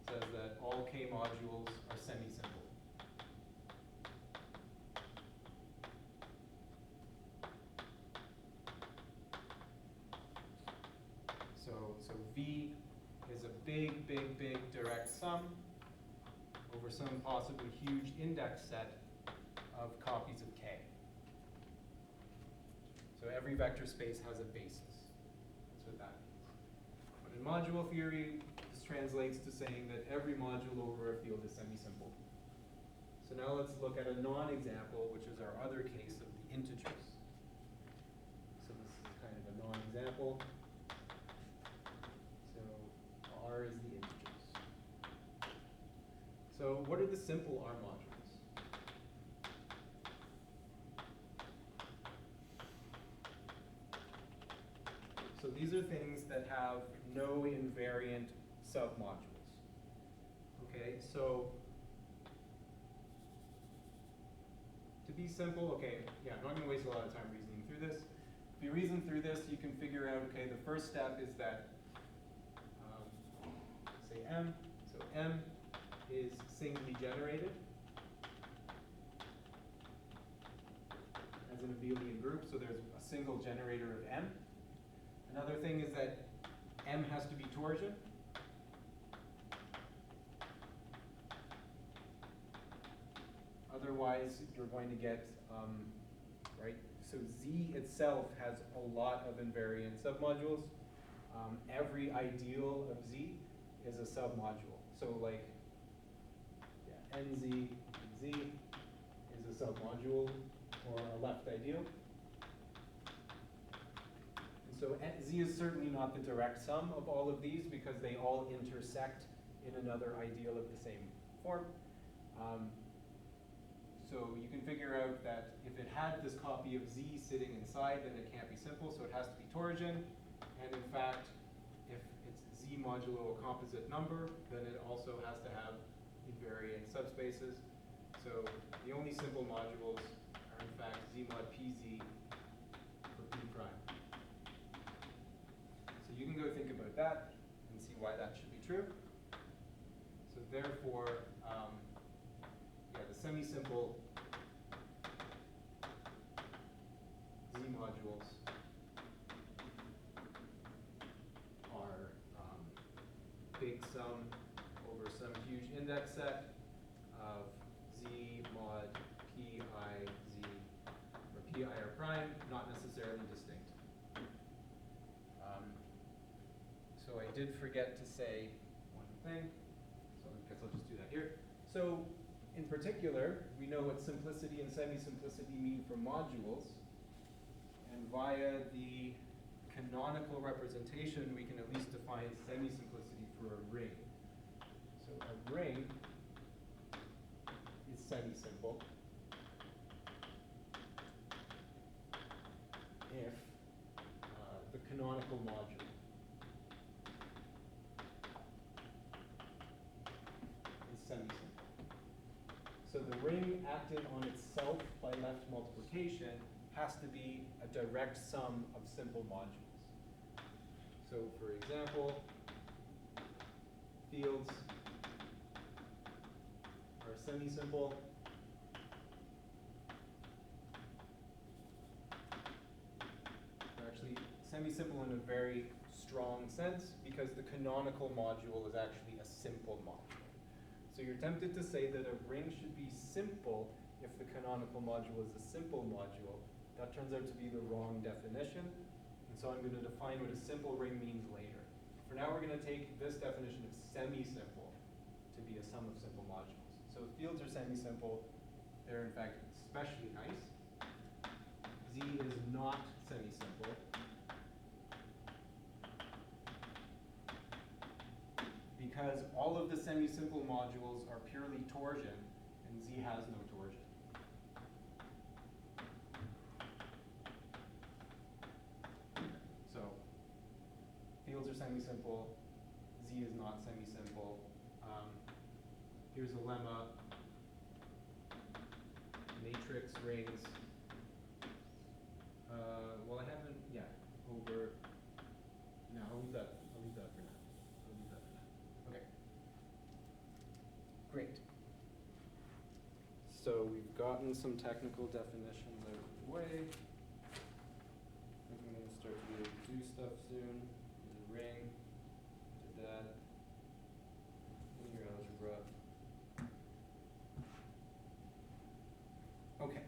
says that all K modules are semi-simple. So V is a big, big, big direct sum over some possibly huge index set of copies of K. So every vector space has a basis. That's what that means. But in module theory, this translates to saying that every module over a field is semi-simple. So now let's look at a non-example, which is our other case of the integers. So this is kind of a non-example. So R is the integers. So what are the simple R modules? So these are things that have no invariant submodules. Okay, so to be simple, okay, yeah, I'm not going to waste a lot of time reasoning through this. If you reason through this, you can figure out, okay, the first step is that, say M, so M is singly generated as an abelian group, so there's a single generator of M. Another thing is that M has to be torsion. Otherwise, you're going to get, right? So Z itself has a lot of invariant submodules. Every ideal of Z is a submodule. So like, yeah, NZ Z is a submodule or a left ideal. And so Z is certainly not the direct sum of all of these because they all intersect in another ideal of the same form. So you can figure out that if it had this copy of Z sitting inside, then it can't be simple, so it has to be torsion. And in fact, if it's Z modulo a composite number, then it also has to have invariant subspaces. So the only simple modules are in fact Z mod PZ for P prime. So you can go think about that and see why that should be true. So therefore, the semi-simple Z modules are big sum over some huge index set of Z mod Pi Z, or Pi r prime, not necessarily distinct. So I did forget to say one thing, so I guess I'll just do that here. So in particular, we know what simplicity and semi-simplicity mean for modules, and via the canonical representation, we can at least define semi-simplicity for a ring. So a ring is semi-simple if the canonical module is semi-simple. So the ring acted on itself by left multiplication has to be a direct sum of simple modules. So for example, fields are semi-simple They're actually semi-simple in a very strong sense because the canonical module is actually a simple module. So you're tempted to say that a ring should be simple if the canonical module is a simple module. That turns out to be the wrong definition. And so I'm going to define what a simple ring means later. For now, we're going to take this definition of semi-simple to be a sum of simple modules. So if fields are semi-simple, they're in fact especially nice. Z is not semi-simple because all of the semi-simple modules are purely torsion, and Z has no torsion. So, fields are semi-simple, Z is not semi-simple. Here's a lemma. Matrix rings. Well, I haven't, over. No, I'll leave that for now. Okay. Great. So we've gotten some technical definitions out of the way. I think I'm going to start to be able to do stuff soon. There's a ring. Did that. In your algebra. Okay.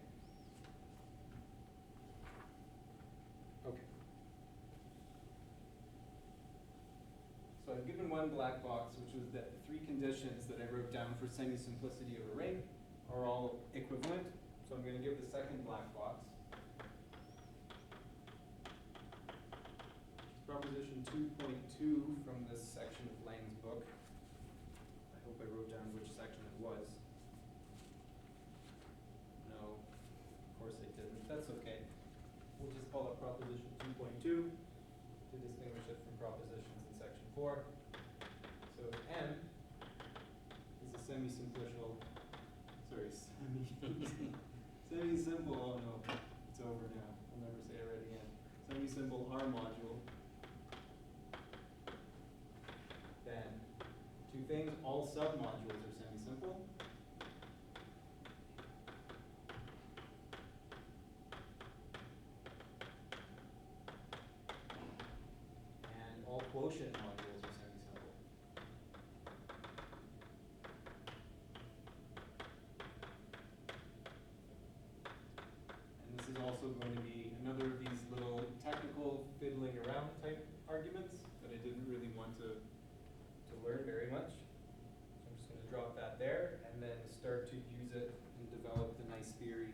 Okay. So I've given one black box, which was that the three conditions that I wrote down for semi-simplicity of a ring are all equivalent. So I'm going to give the second black box. Proposition 2.2 from this section of Lang's book. I hope I wrote down which section it was. No, of course I didn't. That's okay. We'll just call it proposition 2.2 to distinguish it from propositions in section 4. So M is a semi-simple, semi-simple, oh no, it's over now. I'll never say it right again. Semi-simple R module. Then two things, all submodules are semi-simple. And all quotient modules are semi-simple. And this is also going to be another of these little technical fiddling around type arguments that I didn't really want to learn very much. So I'm just going to drop that there and then start to use it in developed a nice theory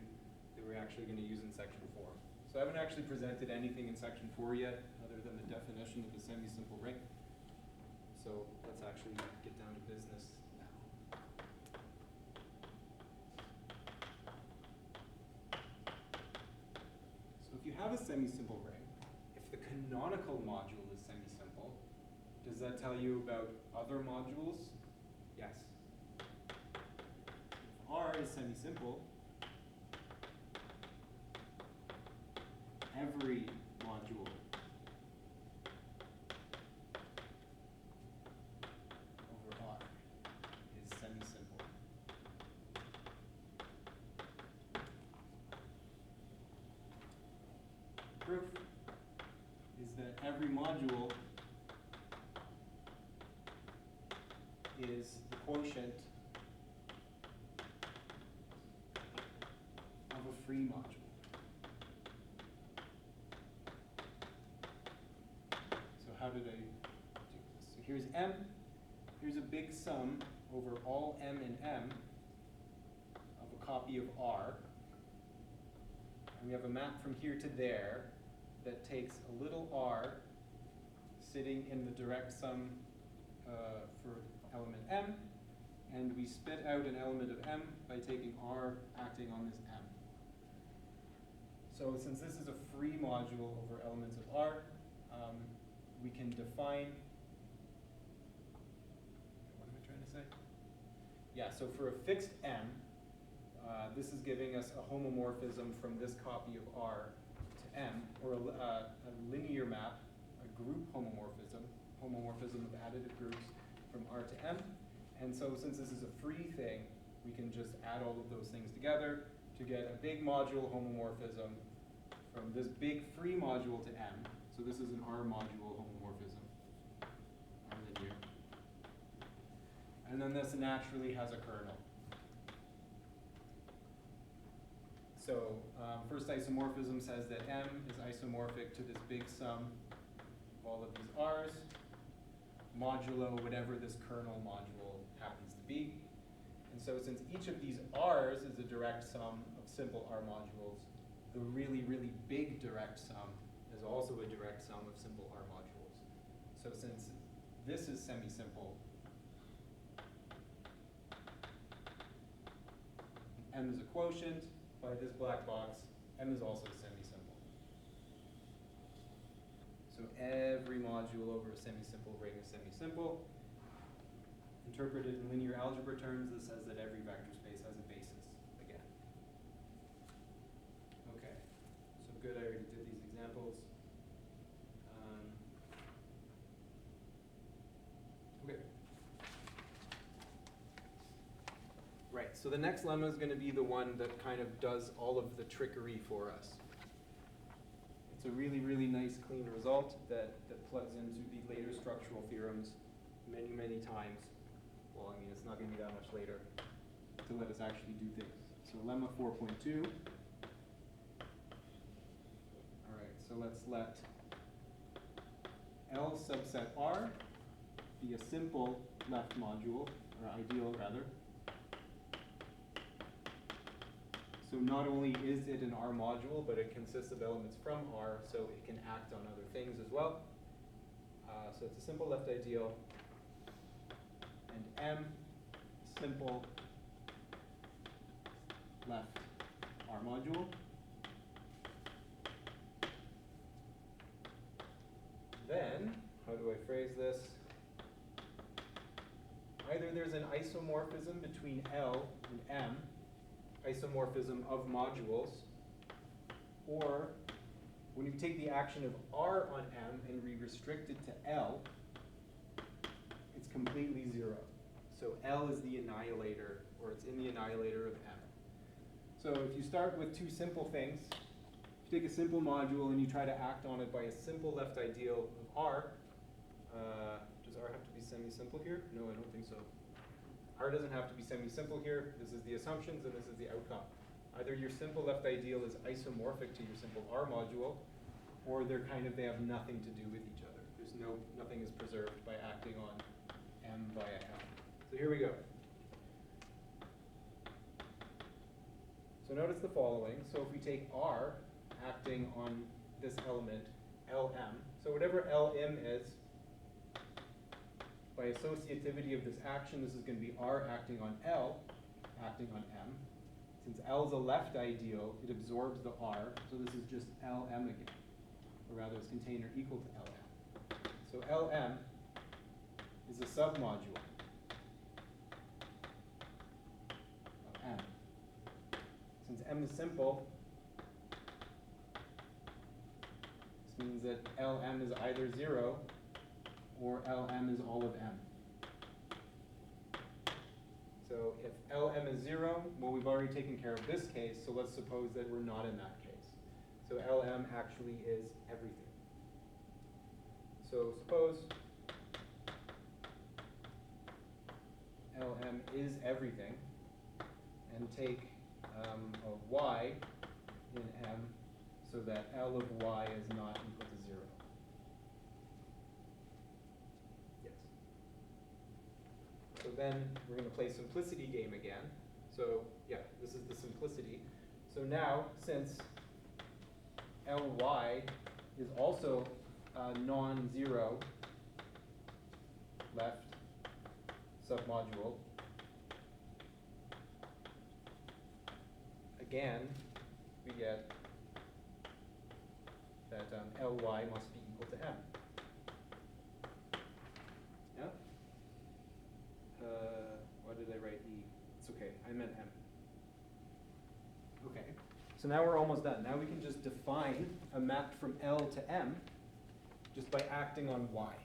that we're actually going to use in section 4. So I haven't actually presented anything in section 4 yet, other than the definition of a semisimple ring. So let's actually get down to business now. So if you have a semisimple ring, if the canonical module is semisimple, does that tell you about other modules? Yes. If R is semisimple, every module over R is semisimple. Proof is that every module is the quotient of a free module. So how did I do this? So here's M. Here's a big sum over all M and M of a copy of R. And we have a map from here to there that takes a little r sitting in the direct sum for element M, and we spit out an element of M by taking R acting on this M. So since this is a free module over elements of R, we can define, what am I trying to say? Yeah, so for a fixed M, this is giving us a homomorphism from this copy of R to M, or a linear map, a group homomorphism of additive groups from R to M. And so since this is a free thing, we can just add all of those things together to get a big module homomorphism from this big free module to M. So this is an R module homomorphism, R linear. And then this naturally has a kernel. So first isomorphism says that M is isomorphic to this big sum of all of these R's, modulo whatever this kernel module happens to be. And so since each of these R's is a direct sum of simple R modules, the really, really big direct sum is also a direct sum of simple R modules. So since this is semisimple, M is a quotient by this black box, M is also semisimple. So every module over a semisimple ring is semisimple. Interpreted in linear algebra terms, this says that every vector space has a basis, again. Okay, so good, I already did these examples. Okay. Right, so the next lemma is going to be the one that kind of does all of the trickery for us. It's a really, really nice, clean result that plugs into the later structural theorems many, many times. Well, I mean, it's not going to be that much later to let us actually do things. So lemma 4.2. All right, so let's let L subset R be a simple left module, or ideal rather. So not only is it an R module, but it consists of elements from R, so it can act on other things as well. So it's a simple left ideal. And M, simple left R module. Then, how do I phrase this? Either there's an isomorphism between L and M, isomorphism of modules, or when you take the action of R on M and we restrict it to L, it's completely zero. So L is the annihilator, or it's in the annihilator of M. So if you start with two simple things, you take a simple module and you try to act on it by a simple left ideal of R. Does R have to be semisimple here? No, I don't think so. R doesn't have to be semisimple here. This is the assumptions and this is the outcome. Either your simple left ideal is isomorphic to your simple R module, or they have nothing to do with each other. Nothing is preserved by acting on M via M. So here we go. So notice the following. So if we take R acting on this element Lm, so whatever Lm is, by associativity of this action, this is going to be R acting on L, acting on M. Since L is a left ideal, it absorbs the R, so this is just Lm again, or rather its container equal to Lm. So Lm is a submodule of M. Since M is simple, this means that Lm is either 0 or Lm is all of M. So if Lm is 0, well, we've already taken care of this case, so let's suppose that we're not in that case. So Lm actually is everything. So suppose Lm is everything, and take a y in M so that L of y is not equal to 0. Yes. So then we're going to play simplicity game again. So yeah, this is the simplicity. So now, since Ly is also non-zero left submodule, again, we get that Ly must be equal to M. Yeah? Why did I write E? It's okay, I meant M. Okay, so now we're almost done. Now we can just define a map from L to M just by acting on Y.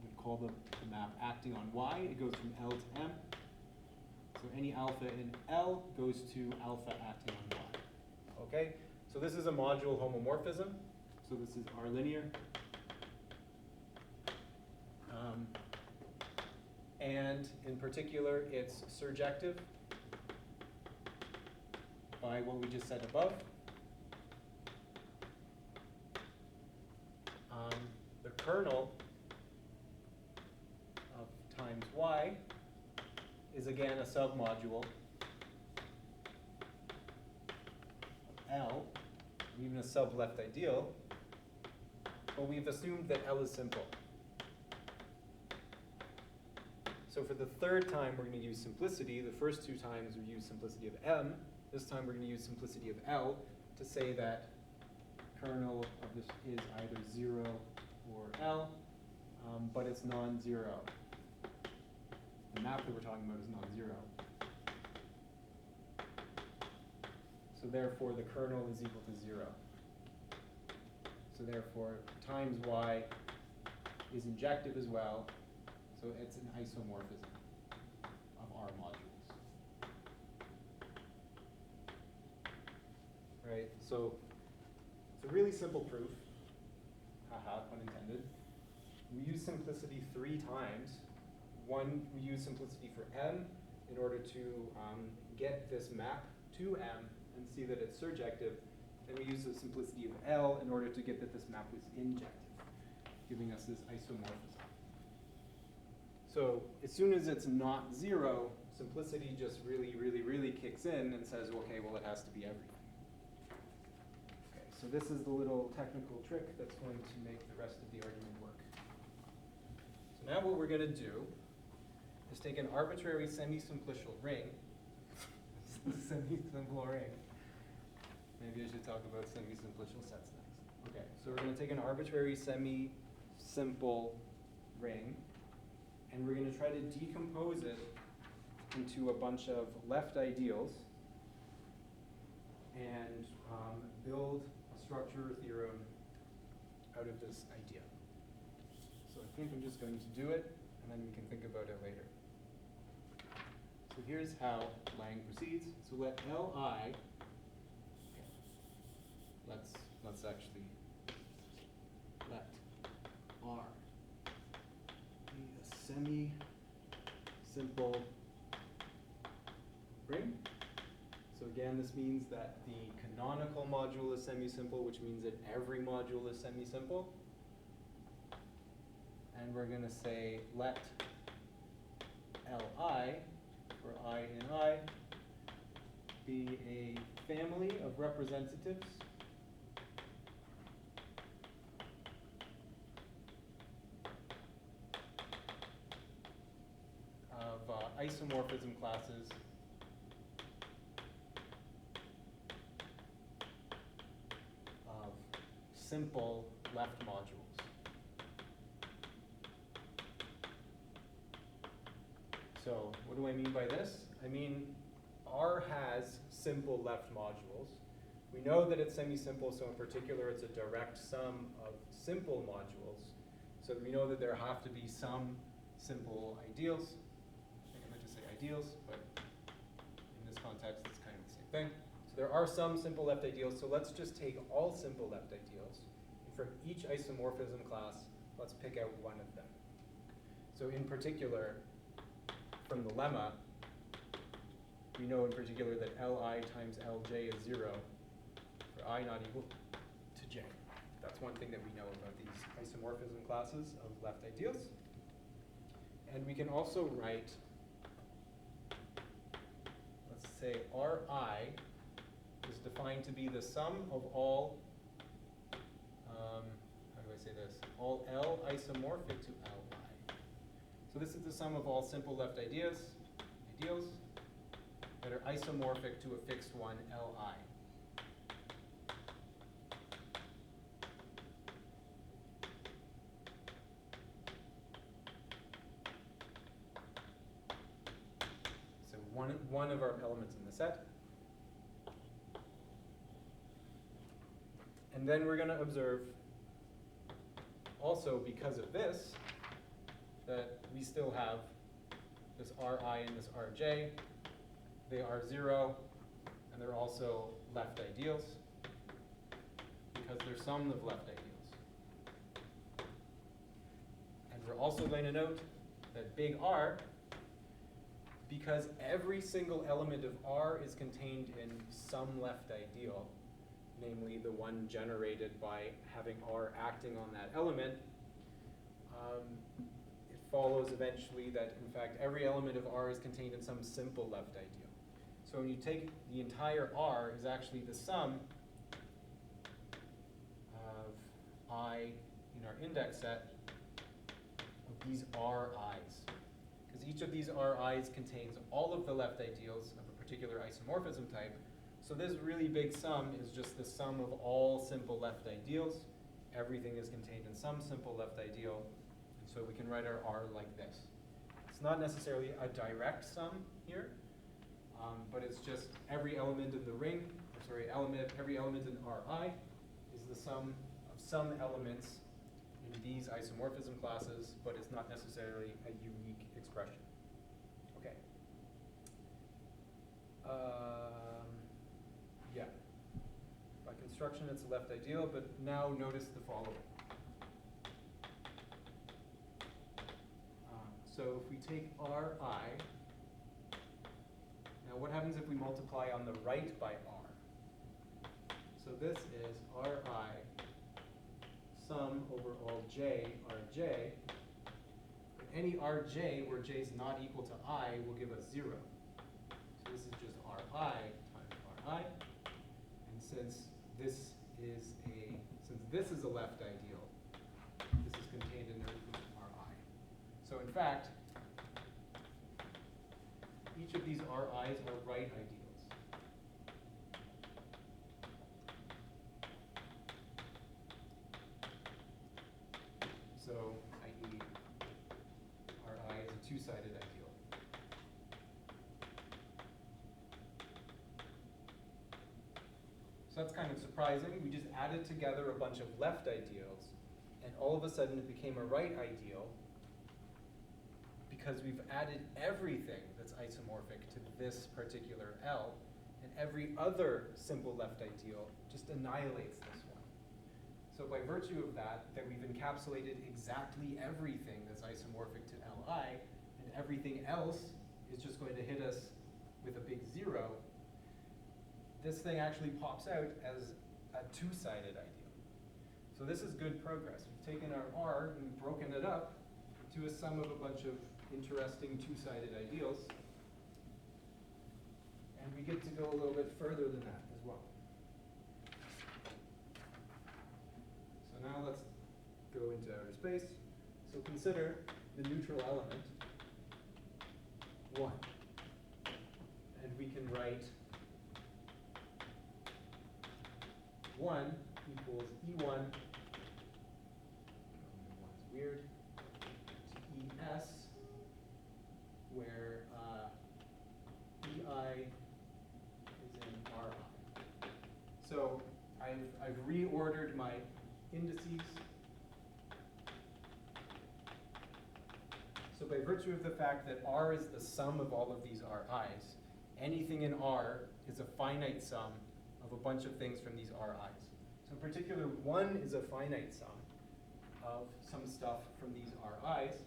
We'd call the map acting on Y. It goes from L to M. So any alpha in L goes to alpha acting on Y. Okay, so this is a module homomorphism. So this is R linear. And in particular, it's surjective by what we just said above. The kernel of times Y is again a submodule of L, even a sub-left ideal, but we've assumed that L is simple. So for the third time, we're going to use simplicity. The first two times we used simplicity of M. This time we're going to use simplicity of L to say that kernel of this is either 0 or L, but it's non-zero. The map that we're talking about is non-zero. So therefore, the kernel is equal to 0. So therefore, times Y is injective as well. So it's an isomorphism of R modules. Right, so it's a really simple proof. Haha, pun intended. We use simplicity 3 times. One, we use simplicity for M in order to get this map to M and see that it's surjective. Then we use the simplicity of L in order to get that this map was injective, giving us this isomorphism. So as soon as it's not 0, simplicity just really kicks in and says, okay, well, it has to be everything. Okay, so this is the little technical trick that's going to make the rest of the argument work. So now what we're going to do is take an arbitrary semisimplicial ring. Semisimple ring. Maybe I should talk about semisimplicial sets next. Okay, so we're going to take an arbitrary semi-simple ring, and we're going to try to decompose it into a bunch of left ideals and build a structure or theorem out of this idea. So I think I'm just going to do it, and then we can think about it later. So here's how Lang proceeds. So let Li, let's actually let R be a semi-simple ring. So again, this means that the canonical module is semisimple, which means that every module is semisimple. And we're going to say let Li, for I in I, be a family of representatives of isomorphism classes of simple left modules. So what do I mean by this? I mean R has simple left modules. We know that it's semisimple, so in particular it's a direct sum of simple modules. So we know that there have to be some simple ideals. I think I meant to say ideals, but in this context it's kind of the same thing. So there are some simple left ideals, so let's just take all simple left ideals. And from each isomorphism class, let's pick out one of them. So in particular, from the lemma, we know in particular that Li times Lj is 0 for I not equal to j. That's one thing that we know about these isomorphism classes of left ideals. And we can also write, let's say Ri is defined to be the sum of all, how do I say this? All L isomorphic to Li. So this is the sum of all simple left ideals that are isomorphic to a fixed one, Li. So one of our elements in the set. And then we're going to observe also, because of this, that we still have this Ri and this Rj. They are 0, and they're also left ideals, because they're sum of left ideals. And we're also going to note that big R, because every single element of R is contained in some left ideal, namely the one generated by having R acting on that element, it follows eventually that, in fact, every element of R is contained in some simple left ideal. So when you take the entire R is actually the sum of I in our index set of these Ri's. Because each of these Ri's contains all of the left ideals of a particular isomorphism type. So this really big sum is just the sum of all simple left ideals. Everything is contained in some simple left ideal. And so we can write our R like this. It's not necessarily a direct sum here, but it's just every element in the ring, every element in Ri is the sum of some elements in these isomorphism classes, but it's not necessarily a unique expression. Okay. Yeah. By construction, it's a left ideal, but now notice the following. So if we take Ri, now what happens if we multiply on the right by R? So this is Ri sum over all j Rj. But any Rj where j is not equal to I will give us 0. So this is just Ri times Ri. And since this is a left ideal, this is contained in Ri. So in fact, each of these Ri's are right ideals. So, i.e., Ri is a two-sided ideal. So that's kind of surprising. We just added together a bunch of left ideals, and all of a sudden it became a right ideal, because we've added everything that's isomorphic to this particular L, and every other simple left ideal just annihilates this one. So by virtue of that we've encapsulated exactly everything that's isomorphic to Li, and everything else is just going to hit us with a big 0. this thing actually pops out as a two-sided ideal. So this is good progress. We've taken our R and we've broken it up to a sum of a bunch of interesting two-sided ideals. And we get to go a little bit further than that as well. So now let's go into outer space. So consider the neutral element 1. And we can write 1 equals E1, 1's weird, to ES, where EI is in RI. So I've reordered my indices. So by virtue of the fact that R is the sum of all of these RIs, anything in R is a finite sum of a bunch of things from these RIs. So in particular, 1 is a finite sum of some stuff from these RIs,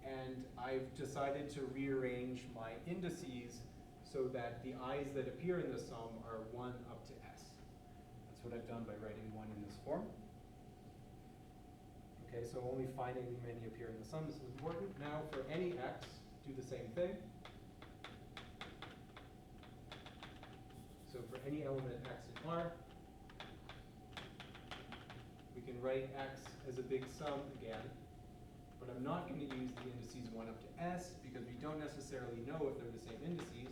and I've decided to rearrange my indices so that the i's that appear in the sum are 1 up to s. That's what I've done by writing 1 in this form. Okay, so only finitely many appear in the sum. This is important. Now for any x, do the same thing. So for any element x in R, we can write x as a big sum again, but I'm not going to use the indices 1 up to s because we don't necessarily know if they're the same indices.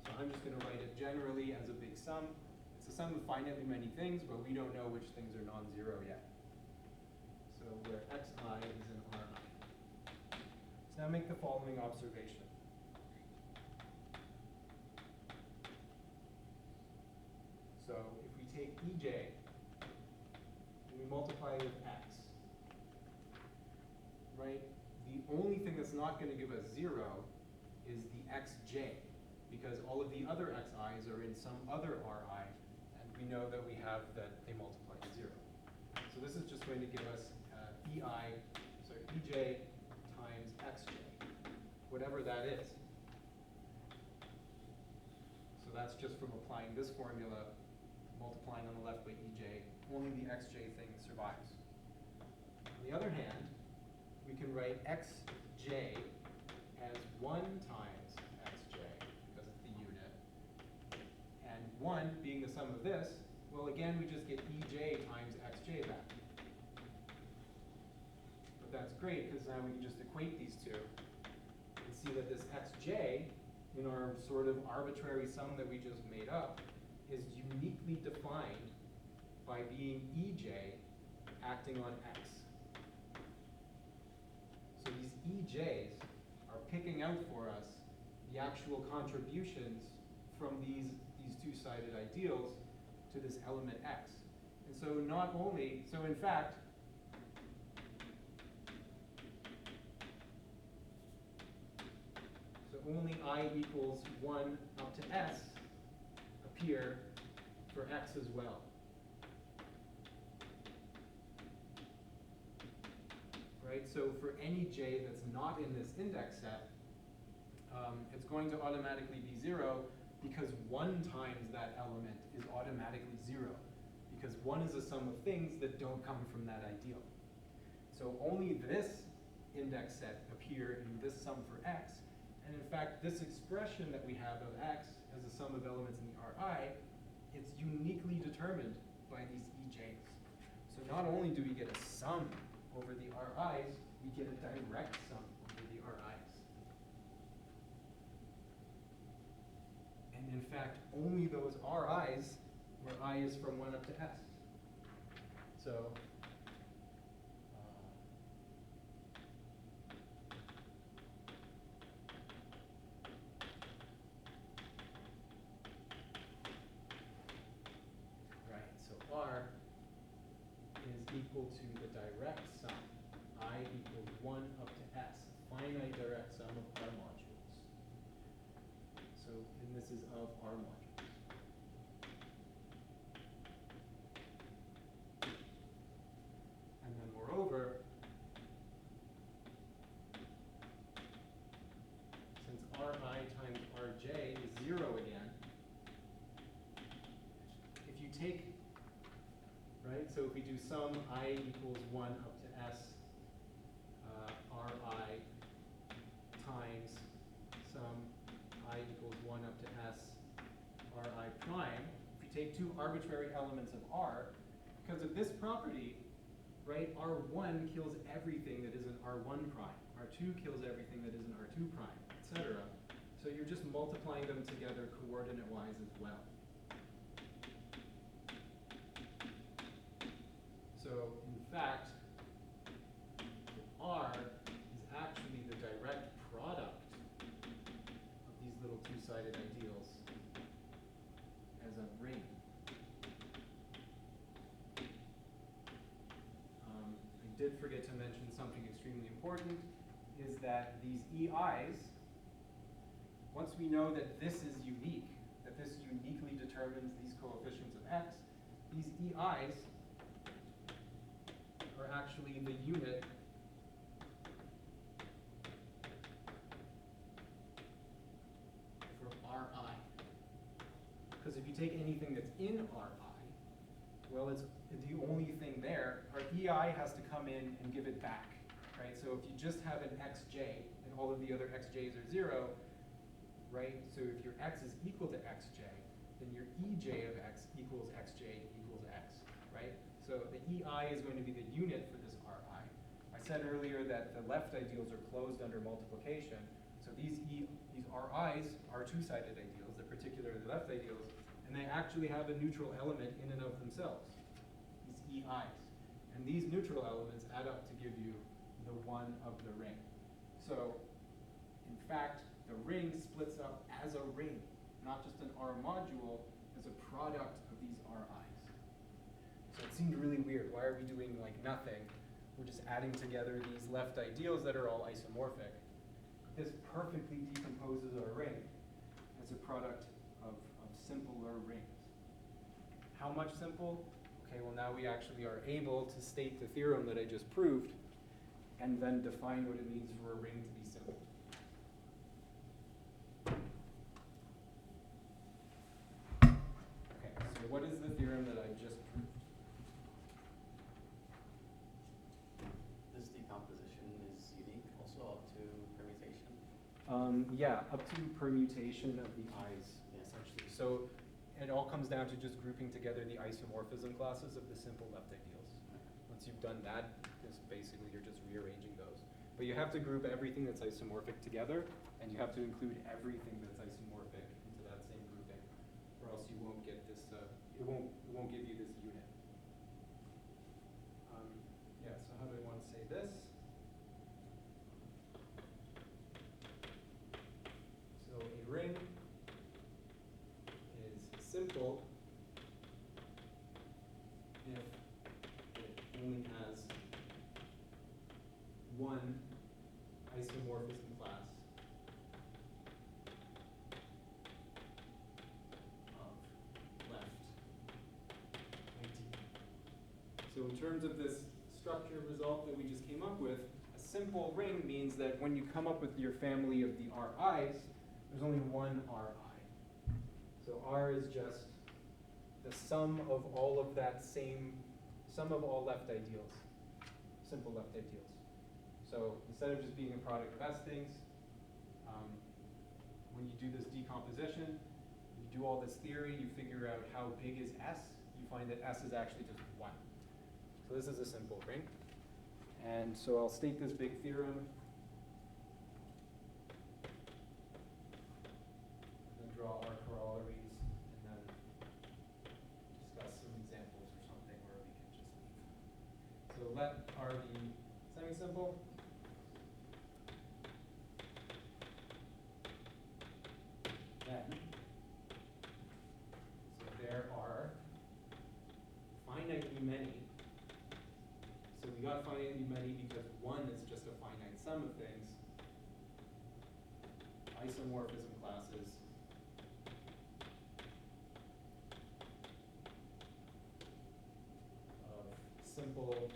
So I'm just going to write it generally as a big sum. It's a sum of finitely many things, but we don't know which things are non-zero yet. So where xi is in Ri. So now make the following observation. So if we take ej and we multiply it with x, right? The only thing that's not going to give us 0 is the xj, because all of the other xi's are in some other Ri, and we know that we have that they multiply to 0. So this is just going to give us ej times xj, whatever that is. So that's just from applying this formula, multiplying on the left by ej, only the xj thing survives. On the other hand, we can write xj as 1 times xj, because it's the unit, and 1 being the sum of this, well again we just get ej times xj back. But that's great, because now we can just equate these two and see that this xj in our sort of arbitrary sum that we just made up is uniquely defined by being ej acting on x. So these ej's are picking out for us the actual contributions from these two-sided ideals to this element x. And so not only, so in fact, so only I equals 1 up to s appear for x as well. Right, so for any j that's not in this index set, it's going to automatically be 0 because 1 times that element is automatically 0, because 1 is a sum of things that don't come from that ideal. So only this index set appear in this sum for x, and in fact this expression that we have of x as a sum of elements in the Ri, it's uniquely determined by these ej's. So not only do we get a sum over the Ri's, we get a direct sum over the Ri's. And in fact, only those Ri's where I is from 1 up to s. So, right, so R is equal to the direct sum, I equals 1 up to s, a finite direct sum of R modules. So, and this is of R modules. And then moreover, since Ri times Rj is 0 again, take, right, so if we do sum I equals 1 up to s Ri times sum I equals 1 up to s Ri prime, if we take two arbitrary elements of R, because of this property, right, R1 kills everything that isn't R1 prime, R2 kills everything that isn't R2 prime, etc. So you're just multiplying them together coordinate-wise as well. So in fact, R is actually the direct product of these little two-sided ideals as a ring. I did forget to mention something extremely important, is that these EIs, once we know that this is unique, that this uniquely determines these coefficients of x, these EIs are actually the unit for Ri. Because if you take anything that's in Ri, well, it's the only thing there. Our EI has to come in and give it back, right? So if you just have an xj and all of the other xj's are 0, right? So if your x is equal to xj, then your ej of x equals xj equals x, right? So the EI is going to be the unit for this Ri. I said earlier that the left ideals are closed under multiplication. So these Ri's are two-sided ideals, they're particularly left ideals, and they actually have a neutral element in and of themselves, these EIs. And these neutral elements add up to give you the one of the ring. So in fact, the ring splits up as a ring, not just an R module, as a product of these Ri's. So it seemed really weird. Why are we doing like nothing? We're just adding together these left ideals that are all isomorphic. This perfectly decomposes our ring as a product of simpler rings. How much simple? Okay, well now we actually are able to state the theorem that I just proved and then define what it means for a ring to be simple. Okay, so what is the theorem that I just proved? This decomposition is unique also up to permutation? Yeah, up to permutation of the i's, essentially. So it all comes down to just grouping together the isomorphism classes of the simple left ideals. Once you've done that, just basically you're just rearranging those. But you have to group everything that's isomorphic together, and you have to include everything that's isomorphic into that same grouping, or else you won't get this, it won't give you this unit. Yeah, so how do I want to say this? So a ring is simple if it only has one isomorphism class of left ID. So in terms of this structure result that we just came up with, a simple ring means that when you come up with your family of the Ri's, there's only one Ri. So R is just the sum of all of that sum of all left ideals, simple left ideals. So instead of just being a product of S things, when you do this decomposition, you do all this theory, you figure out how big is S, you find that S is actually just 1. So this is a simple ring. And so I'll state this big theorem. And draw our corollaries, and then discuss some examples or something where we can just leave. So let R be semisimple. Then, so there are finitely many. So we got finitely many because 1 is just a finite sum of things. Isomorphism classes of simple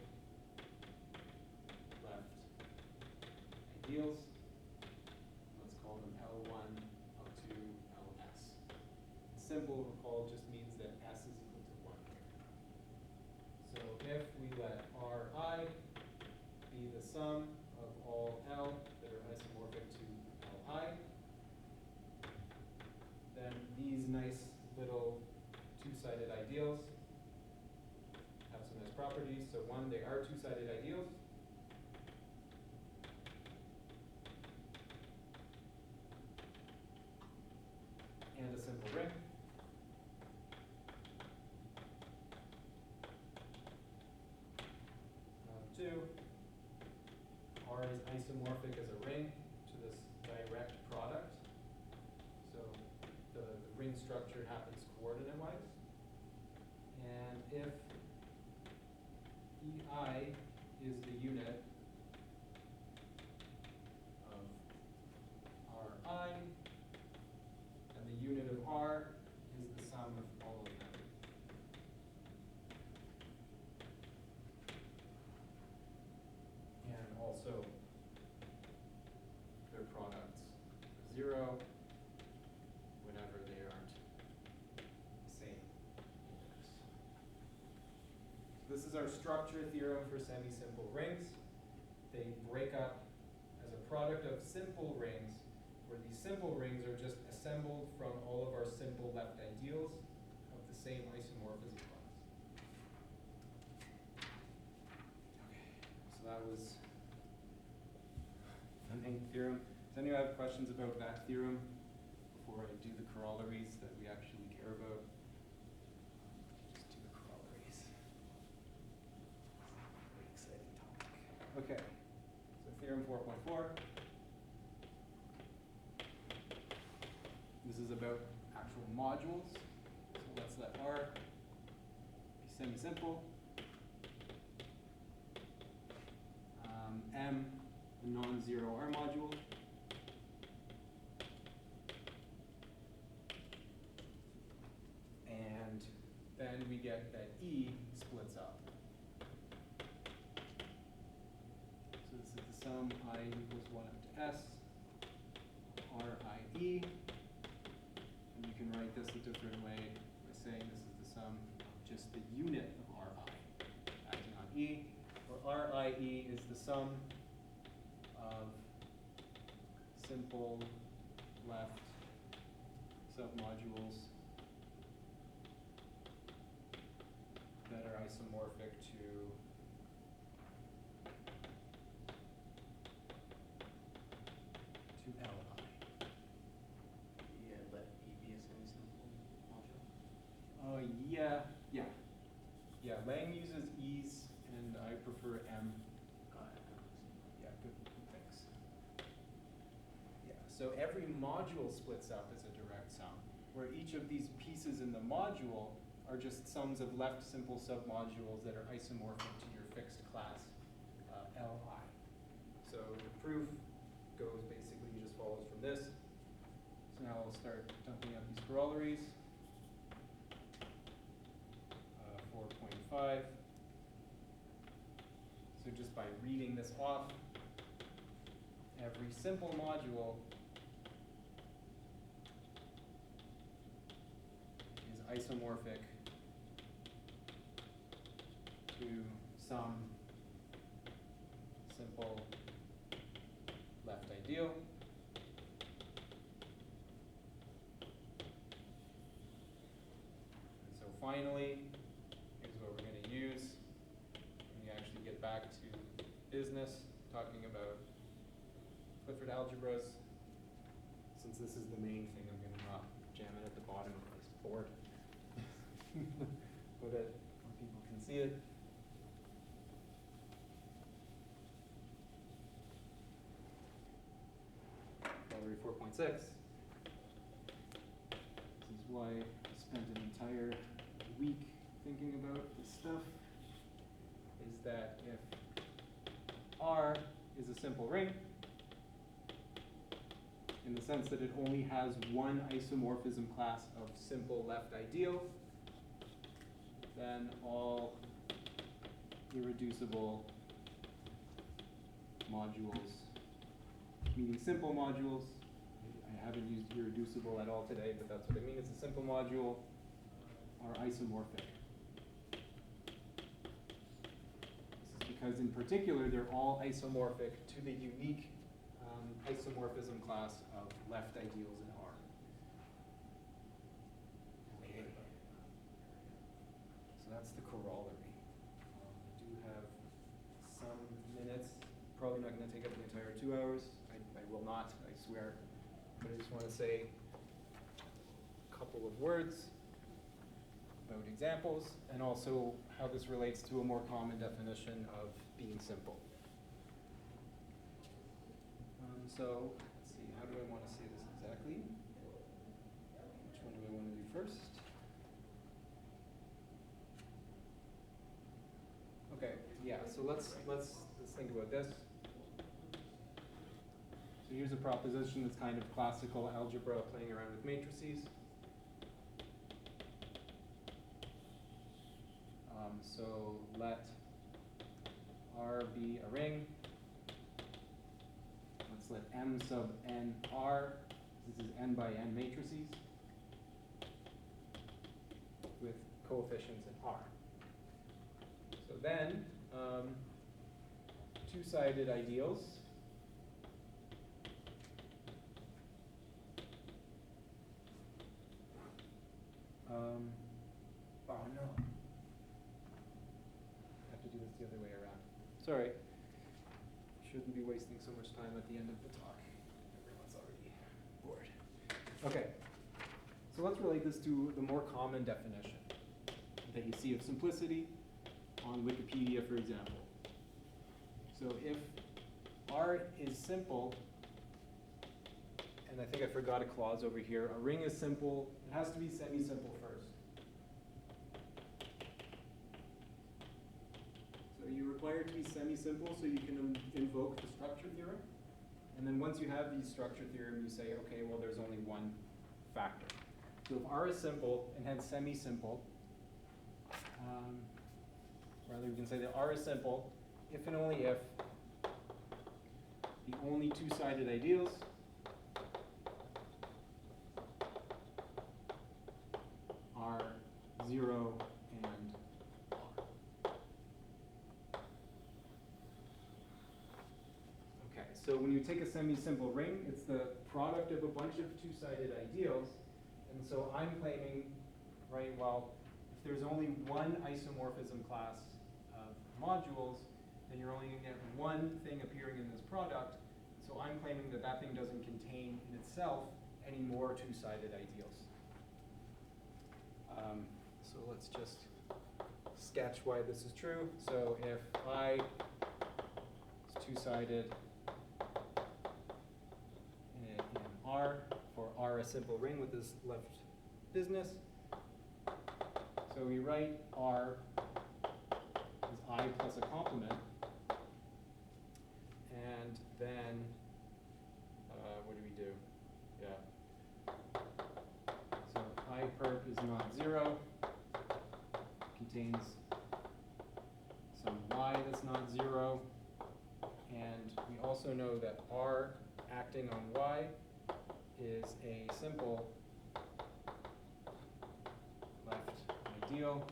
left ideals. Let's call them L1 up to LS. Simple, recall, just means that S is equal to 1. ideals have some nice properties. So one, they are two-sided ideals. And a simple ring. Two, R is isomorphic as a ring to this direct product. So the ring structure happens coordinate-wise. And if EI is the unit of RI, and the unit of R is the sum of all of them. And also their products are 0 whenever they aren't the same. This is our structure theorem for semisimple rings. They break up as a product of simple rings, where these simple rings are just assembled from all of our simple left ideals of the same isomorphism class. Okay, so that was the main theorem. Does anyone have questions about that theorem before I do the corollaries that we actually care about? Just do the corollaries. Very exciting topic. Okay, so theorem 4.4. This is about actual modules. So let's let R be semi-simple. M, the non-zero R module. And then we get that E splits up. So this is the sum I equals 1 up to S, RIE. And you can write this a different way by saying this is the sum of just the unit of RI acting on E, where RIE is the sum of simple left submodules that are isomorphic to LI. Yeah, let E be a semi-simple module. Yeah. Lang uses E's, and I prefer M. Got it. Yeah, good, thanks. Yeah, so every module splits up as a direct sum, where each of these pieces in the module are just sums of left simple submodules that are isomorphic to your fixed class, Li. So the proof basically just follows from this. So now we'll start dumping out these corollaries. 4.5. So just by reading this off, every simple module is isomorphic to some simple left ideal. And so finally, here's what we're going to use when we actually get back to business, talking about Clifford algebras. Since this is the main thing, I'm going to not jam it at the bottom of this board. Put it where people can see it. Corollary 4.6. This is why I spent an entire week thinking about this stuff, is that if R is a simple ring, in the sense that it only has one isomorphism class of simple left ideal, then all irreducible modules, meaning simple modules, I haven't used irreducible at all today, but that's what I mean, it's a simple module, are isomorphic. This is because in particular they're all isomorphic to the unique isomorphism class of left ideals in R. Okay. that's the corollary. I do have some minutes, probably not going to take up the entire 2 hours. I will not, I swear. But I just want to say a couple of words about examples and also how this relates to a more common definition of being simple. So let's see, how do I want to say this exactly? Which one do I want to do first? Okay, yeah, so let's think about this. So here's a proposition that's kind of classical algebra playing around with matrices. So let R be a ring. Let's let M sub n R. This is n by n matrices with coefficients in R. So then, two-sided ideals. Oh no. I have to do this the other way around. Sorry. Shouldn't be wasting so much time at the end of the talk. Everyone's already bored. Okay. So let's relate this to the more common definition that you see of simplicity on Wikipedia, for example. So if R is simple, and I think I forgot a clause over here, a ring is simple, it has to be semi-simple first. So you're required to be semi-simple so you can invoke the structure theorem. And then once you have the structure theorem, you say, okay, well, there's only one factor. So if R is simple and hence semi-simple, rather we can say that R is simple if and only if the only two-sided ideals are 0 and R. Okay, so when you take a semi-simple ring, it's the product of a bunch of two-sided ideals. And so I'm claiming, right, well, if there's only one isomorphism class of modules, then you're only going to get one thing appearing in this product. So I'm claiming that that thing doesn't contain in itself any more two-sided ideals. So let's just sketch why this is true. So if I is two-sided in R, for R a simple ring with this left business, so we write R is I plus a complement, and then what do we do? Yeah. So I perp is not 0, contains some y that's not 0, and we also know that R acting on y is a simple left ideal.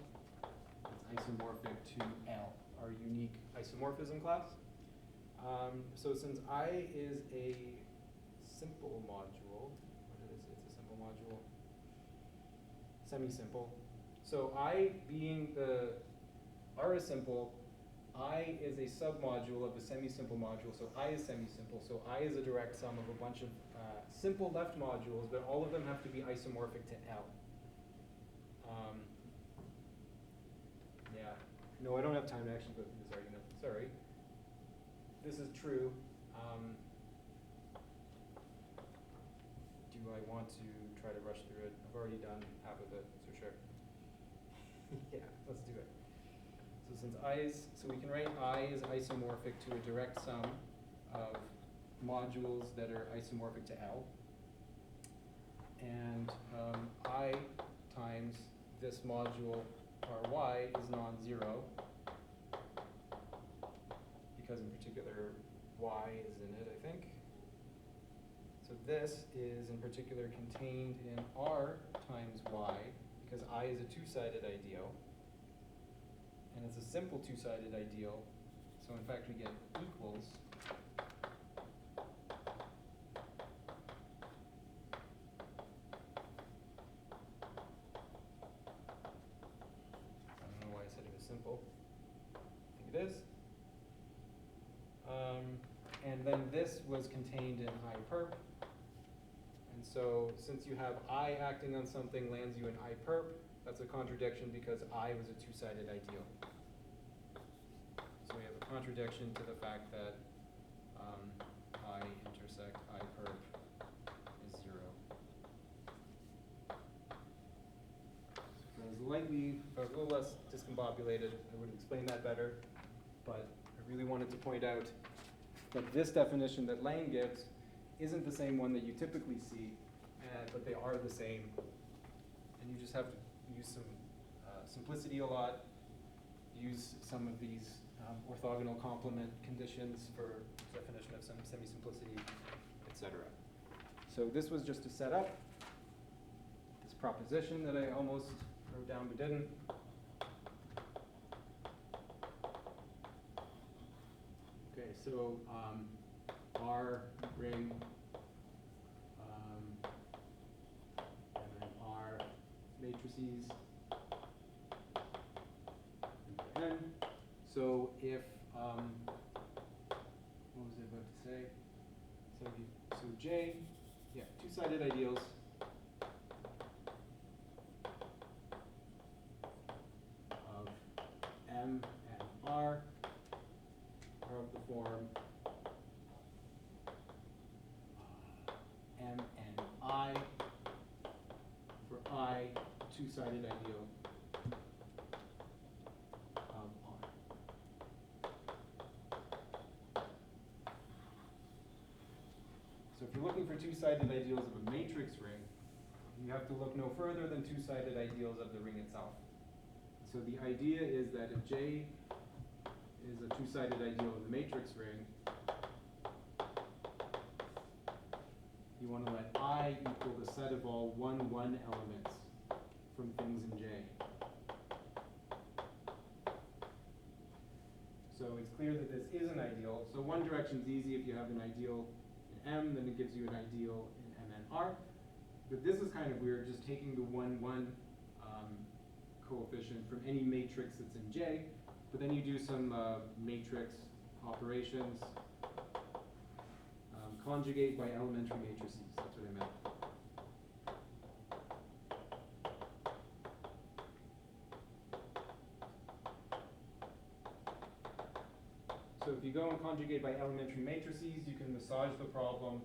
It's isomorphic to L, our unique isomorphism class. So since I is a simple module, what is it? It's a simple module, semi-simple. So I being the R is simple, I is a submodule of the semi-simple module, so I is semi-simple, so I is a direct sum of a bunch of simple left modules, but all of them have to be isomorphic to L. Yeah, no, I don't have time to actually go through this argument, sorry. This is true. Do I want to try to rush through it? I've already done half of it, so sure. Yeah, let's do it. So since so we can write I is isomorphic to a direct sum of modules that are isomorphic to L. And I times this module Ry is non-zero, because in particular y is in it, I think. So this is in particular contained in R times y, because I is a two-sided ideal. And it's a simple two-sided ideal, so in fact we get equals. I don't know why I semisimple. I think it is. And then this was contained in iperp. And so since you have I acting on something lands you in iperp, that's a contradiction because I was a two-sided ideal. So we have a contradiction to the fact that I intersect iperp is 0. So if I was if I was a little less discombobulated, I would explain that better. But I really wanted to point out that this definition that Lang gives isn't the same one that you typically see, but they are the same. And you just have to use some simplicity a lot, use some of these orthogonal complement conditions for definition of some semi-simplicity, etc. So this was just to set up this proposition that I almost wrote down but didn't. Okay, so R ring and then R matrices into N. So if what was I about to say? So J, yeah, two-sided ideals. Of M and R are of the form M and I for I, two-sided ideal of R. So if you're looking for two-sided ideals of a matrix ring, you have to look no further than two-sided ideals of the ring itself. So the idea is that if J is a two-sided ideal of the matrix ring, you want to let I equal the set of all 1, 1 elements from things in J. So it's clear that this is an ideal. So one direction is easy. If you have an ideal in M, then it gives you an ideal in M and R. But this is kind of weird, just taking the 1, 1 coefficient from any matrix that's in J, but then you do some matrix operations, conjugate by elementary matrices, that's what I meant. So if you go and conjugate by elementary matrices, you can massage the problem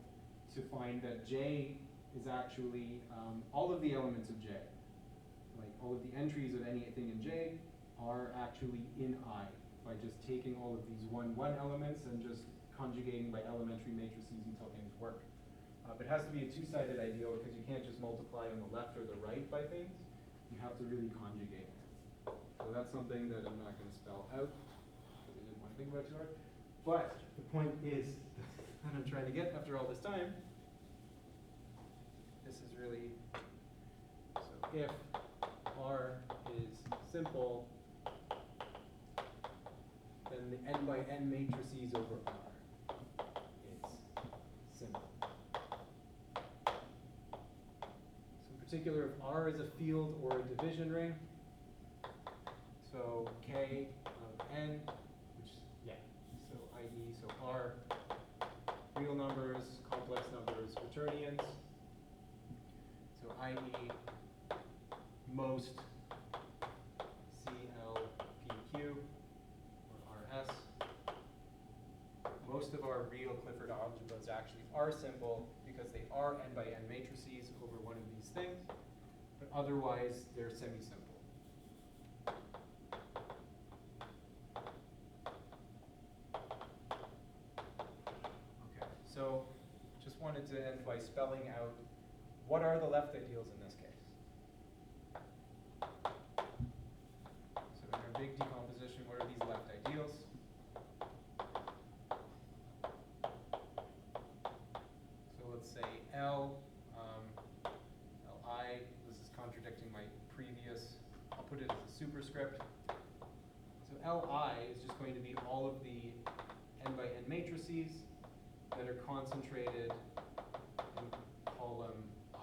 to find that J is actually all of the elements of J. Like all of the entries of anything in J are actually in I by just taking all of these 1, 1 elements and just conjugating by elementary matrices until things work. But it has to be a two-sided ideal because you can't just multiply on the left or the right by things. You have to really conjugate. So that's something that I'm not going to spell out because I didn't want to think about it too hard. But the point is that I'm trying to get after all this time. This is really, so if R is simple, then the n by n matrices over R is simple. So in particular, if R is a field or a division ring, so K of n, which, yeah, so i.e., so R, real numbers, complex numbers, quaternions, so i.e., most CLPQ or RS. Most of our real Clifford algebras actually are simple because they are n by n matrices over one of these things, but otherwise they're semi-simple. Okay, so just wanted to end by spelling out what are the left ideals in this case. So in our big decomposition, what are these left ideals? So let's say L, Li, this is contradicting my previous, I'll put it as a superscript. So Li is just going to be all of the n by n matrices that are concentrated in column I.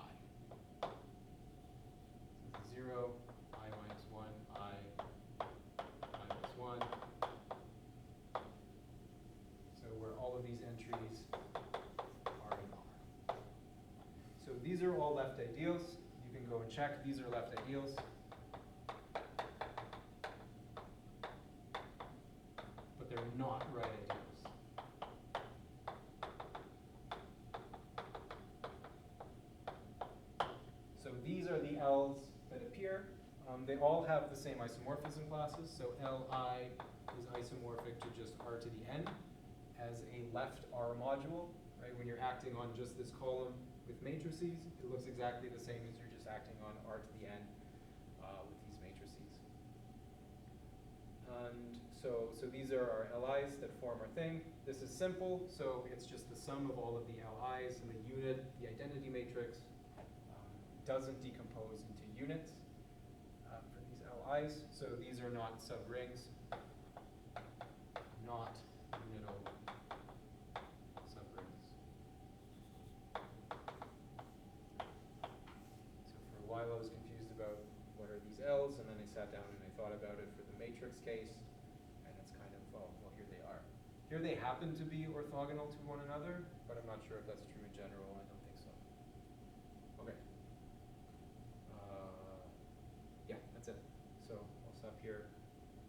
So 0, I minus 1, I, left ideals. You can go and check, these are left ideals. But they're not right ideals. So these are the L's that appear. They all have the same isomorphism classes, so Li is isomorphic to just R to the n as a left R module, right? When you're acting on just this column with matrices, it looks exactly the same as you're just acting on R to the n with these matrices. And so these are our Li's that form our thing. This is simple, so it's just the sum of all of the Li's, and the unit, the identity matrix, doesn't decompose into units for these Li's. So these are not subrings, not unit subrings. So for a while I was confused about what are these L's, and then I sat down and I thought about it for the matrix case, and it's kind of, oh, well, here they are. Here they happen to be orthogonal to one another, but I'm not sure if that's true in general. I don't think so. Okay. Yeah, that's it. So I'll stop here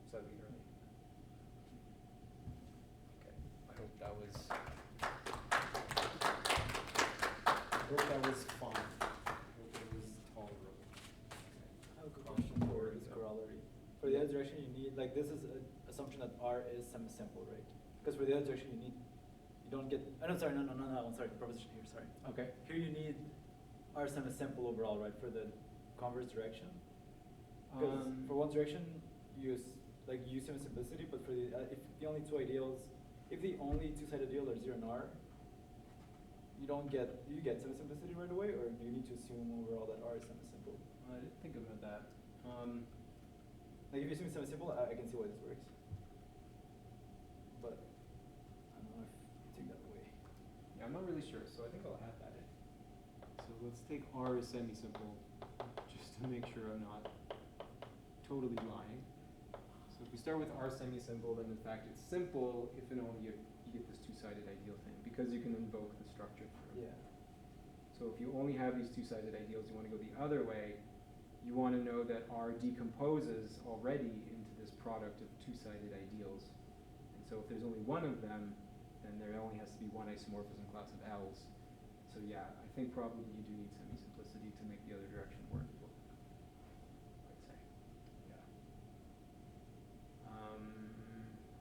slightly early. Okay, I hope that was fun. I hope it was tolerable. I have a good question for this corollary. For the other direction, you need, like, this is an assumption that R is semisimple, right? Because for the other direction, you don't get, oh, no, sorry, no, I'm sorry, proposition here, sorry. Okay. Here you need R semisimple overall, right, for the converse direction? Because for one direction, use semisimplicity, but for the, if the only two ideals, if the only two-sided ideal are 0 and R, you get semisimplicity right away, or do you need to assume overall that R is semisimple? I didn't think about that. Like, if you assume semisimple, I can see why this works. But I don't know if you take that away. Yeah, I'm not really sure, so I think I'll add that in. So let's take R as semisimple, just to make sure I'm not totally lying. So if we start with R semisimple, then in fact it's simple if and only if you get this two-sided ideal thing, because you can invoke the structure through. Yeah. So if you only have these two-sided ideals, you want to go the other way, you want to know that R decomposes already into this product of two-sided ideals. And so if there's only one of them, then there only has to be one isomorphism class of L's. So yeah, I think probably you do need semi-simplicity to make the other direction work. I'd say, yeah.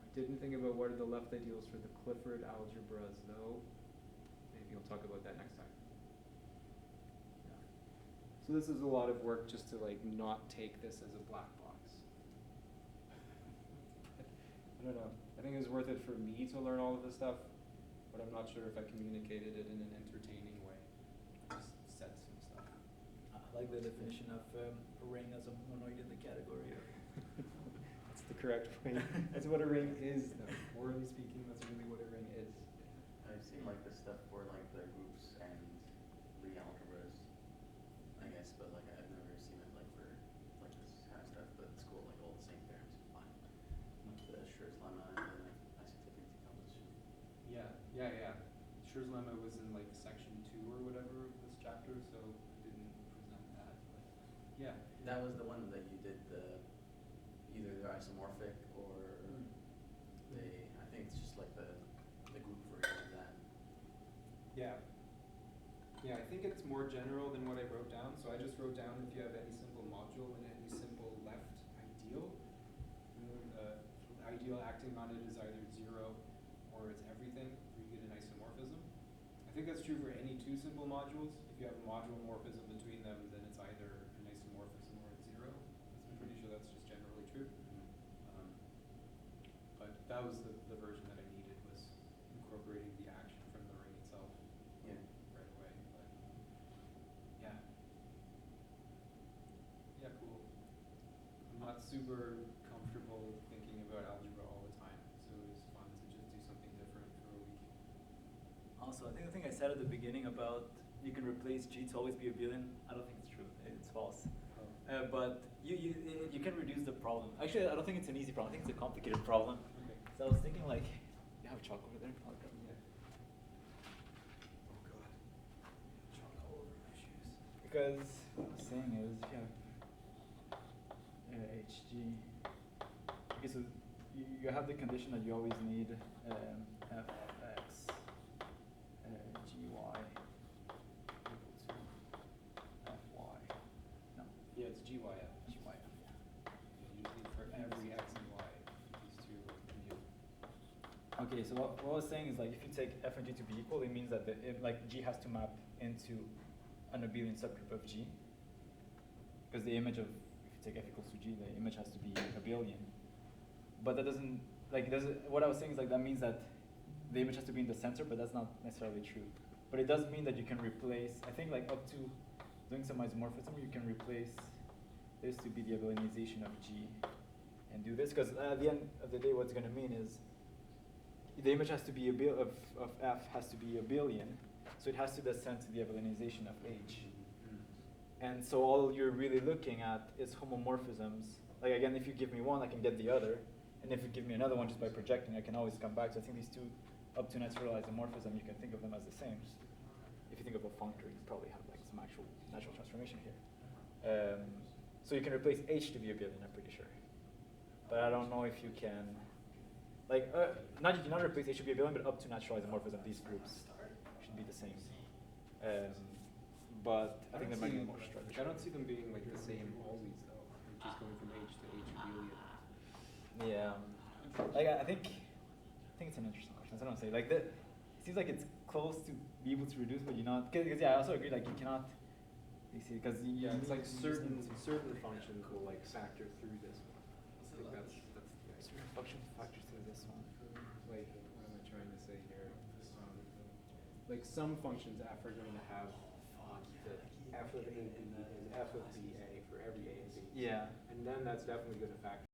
I didn't think about what are the left ideals for the Clifford algebras, though. Maybe we'll talk about that next time. Yeah. So this is a lot of work just to like not take this as a black box. I don't know. I think it was worth it for me to learn all of this stuff, but I'm not sure if I communicated it in an entertaining way. I just said some stuff. I like the definition of a ring as a monoid in the category of. That's the correct way. That's what a ring is, though. Morally speaking, that's really what a ring is. I've seen like this stuff for like the groups and the algebras, I guess, but like I've never seen it like for like this kind of stuff. But it's cool, like all the same theorems apply. The Schur's lemma and the isomorphic decomposition. Yeah. Schur's lemma was in like section 2 or whatever of this chapter, so I didn't present that. But yeah. That was the one that you did either they're isomorphic or they. I think it's just like the group version of that. Yeah. Yeah, I think it's more general than what I wrote down. So I just wrote down if you have any simple module and any simple left ideal, the ideal acting on it is either 0 or it's everything, or you get an isomorphism. I think that's true for any two simple modules. If you have a module morphism between them, then it's either an isomorphism or it's 0. I'm pretty sure that's just generally true. But that was the version that I needed, was incorporating the action from the ring itself right away. But yeah. Yeah, cool. I'm not super comfortable thinking about algebra all the time, so it was fun to just do something different for a week. Also, I think the thing I said at the beginning about you can replace G to always be a Boolean, I don't think it's true. It's false. Oh. But you can reduce the problem. Actually, I don't think it's an easy problem. I think it's a complicated problem. Okay. So I was thinking like, you have chalk over there? I'll grab it. Yeah. Oh God, chalk all over my shoes. Because what I'm saying is, if you have HG, okay, so you have the condition that you always need fx gy equal to fy. No, Yeah, it's GYF. gyf. Usually for every x and y, these two are commute. Okay, so what I was saying is like if you take f and g to be equal, it means that like g has to map into an abelian subgroup of G, because the image of, if you take f equals to G, the image has to be abelian. But that doesn't, like, what I was saying is like that means that the image has to be in the center, but that's not necessarily true. But it does mean that you can replace, I think like up to doing some isomorphism, you can replace this to be the abelianization of G and do this, because at the end of the day, what's going to mean is the image has to be of f has to be abelian. So it has to descend to the abelianization of H. And so all you're really looking at is homomorphisms. Like again, if you give me one, I can get the other. And if you give me another one just by projecting, I can always come back. So I think these two up to natural isomorphism, you can think of them as the same. If you think of a functor, you probably have like some actual natural transformation here. So you can replace H to be abelian, I'm pretty sure. But I don't know if you can, like, you cannot replace H to be abelian, but up to natural isomorphism, these groups should be the same. But I think there might be more structure. I don't see them being like the same always though. Like just going from H to H abelian. Yeah, like I think it's an interesting question. That's what I'm saying. Like it seems like it's close to be able to reduce, but you're not. Because yeah, I also agree. Like you cannot. You see, because yeah, it's like certain functions will like factor through this one. I think that's the idea. certain functions factor through this one. Like what am I trying to say here? Like some functions f are going to have the f of a and b is f of b a for every a and b. Yeah. And then that's definitely going to factor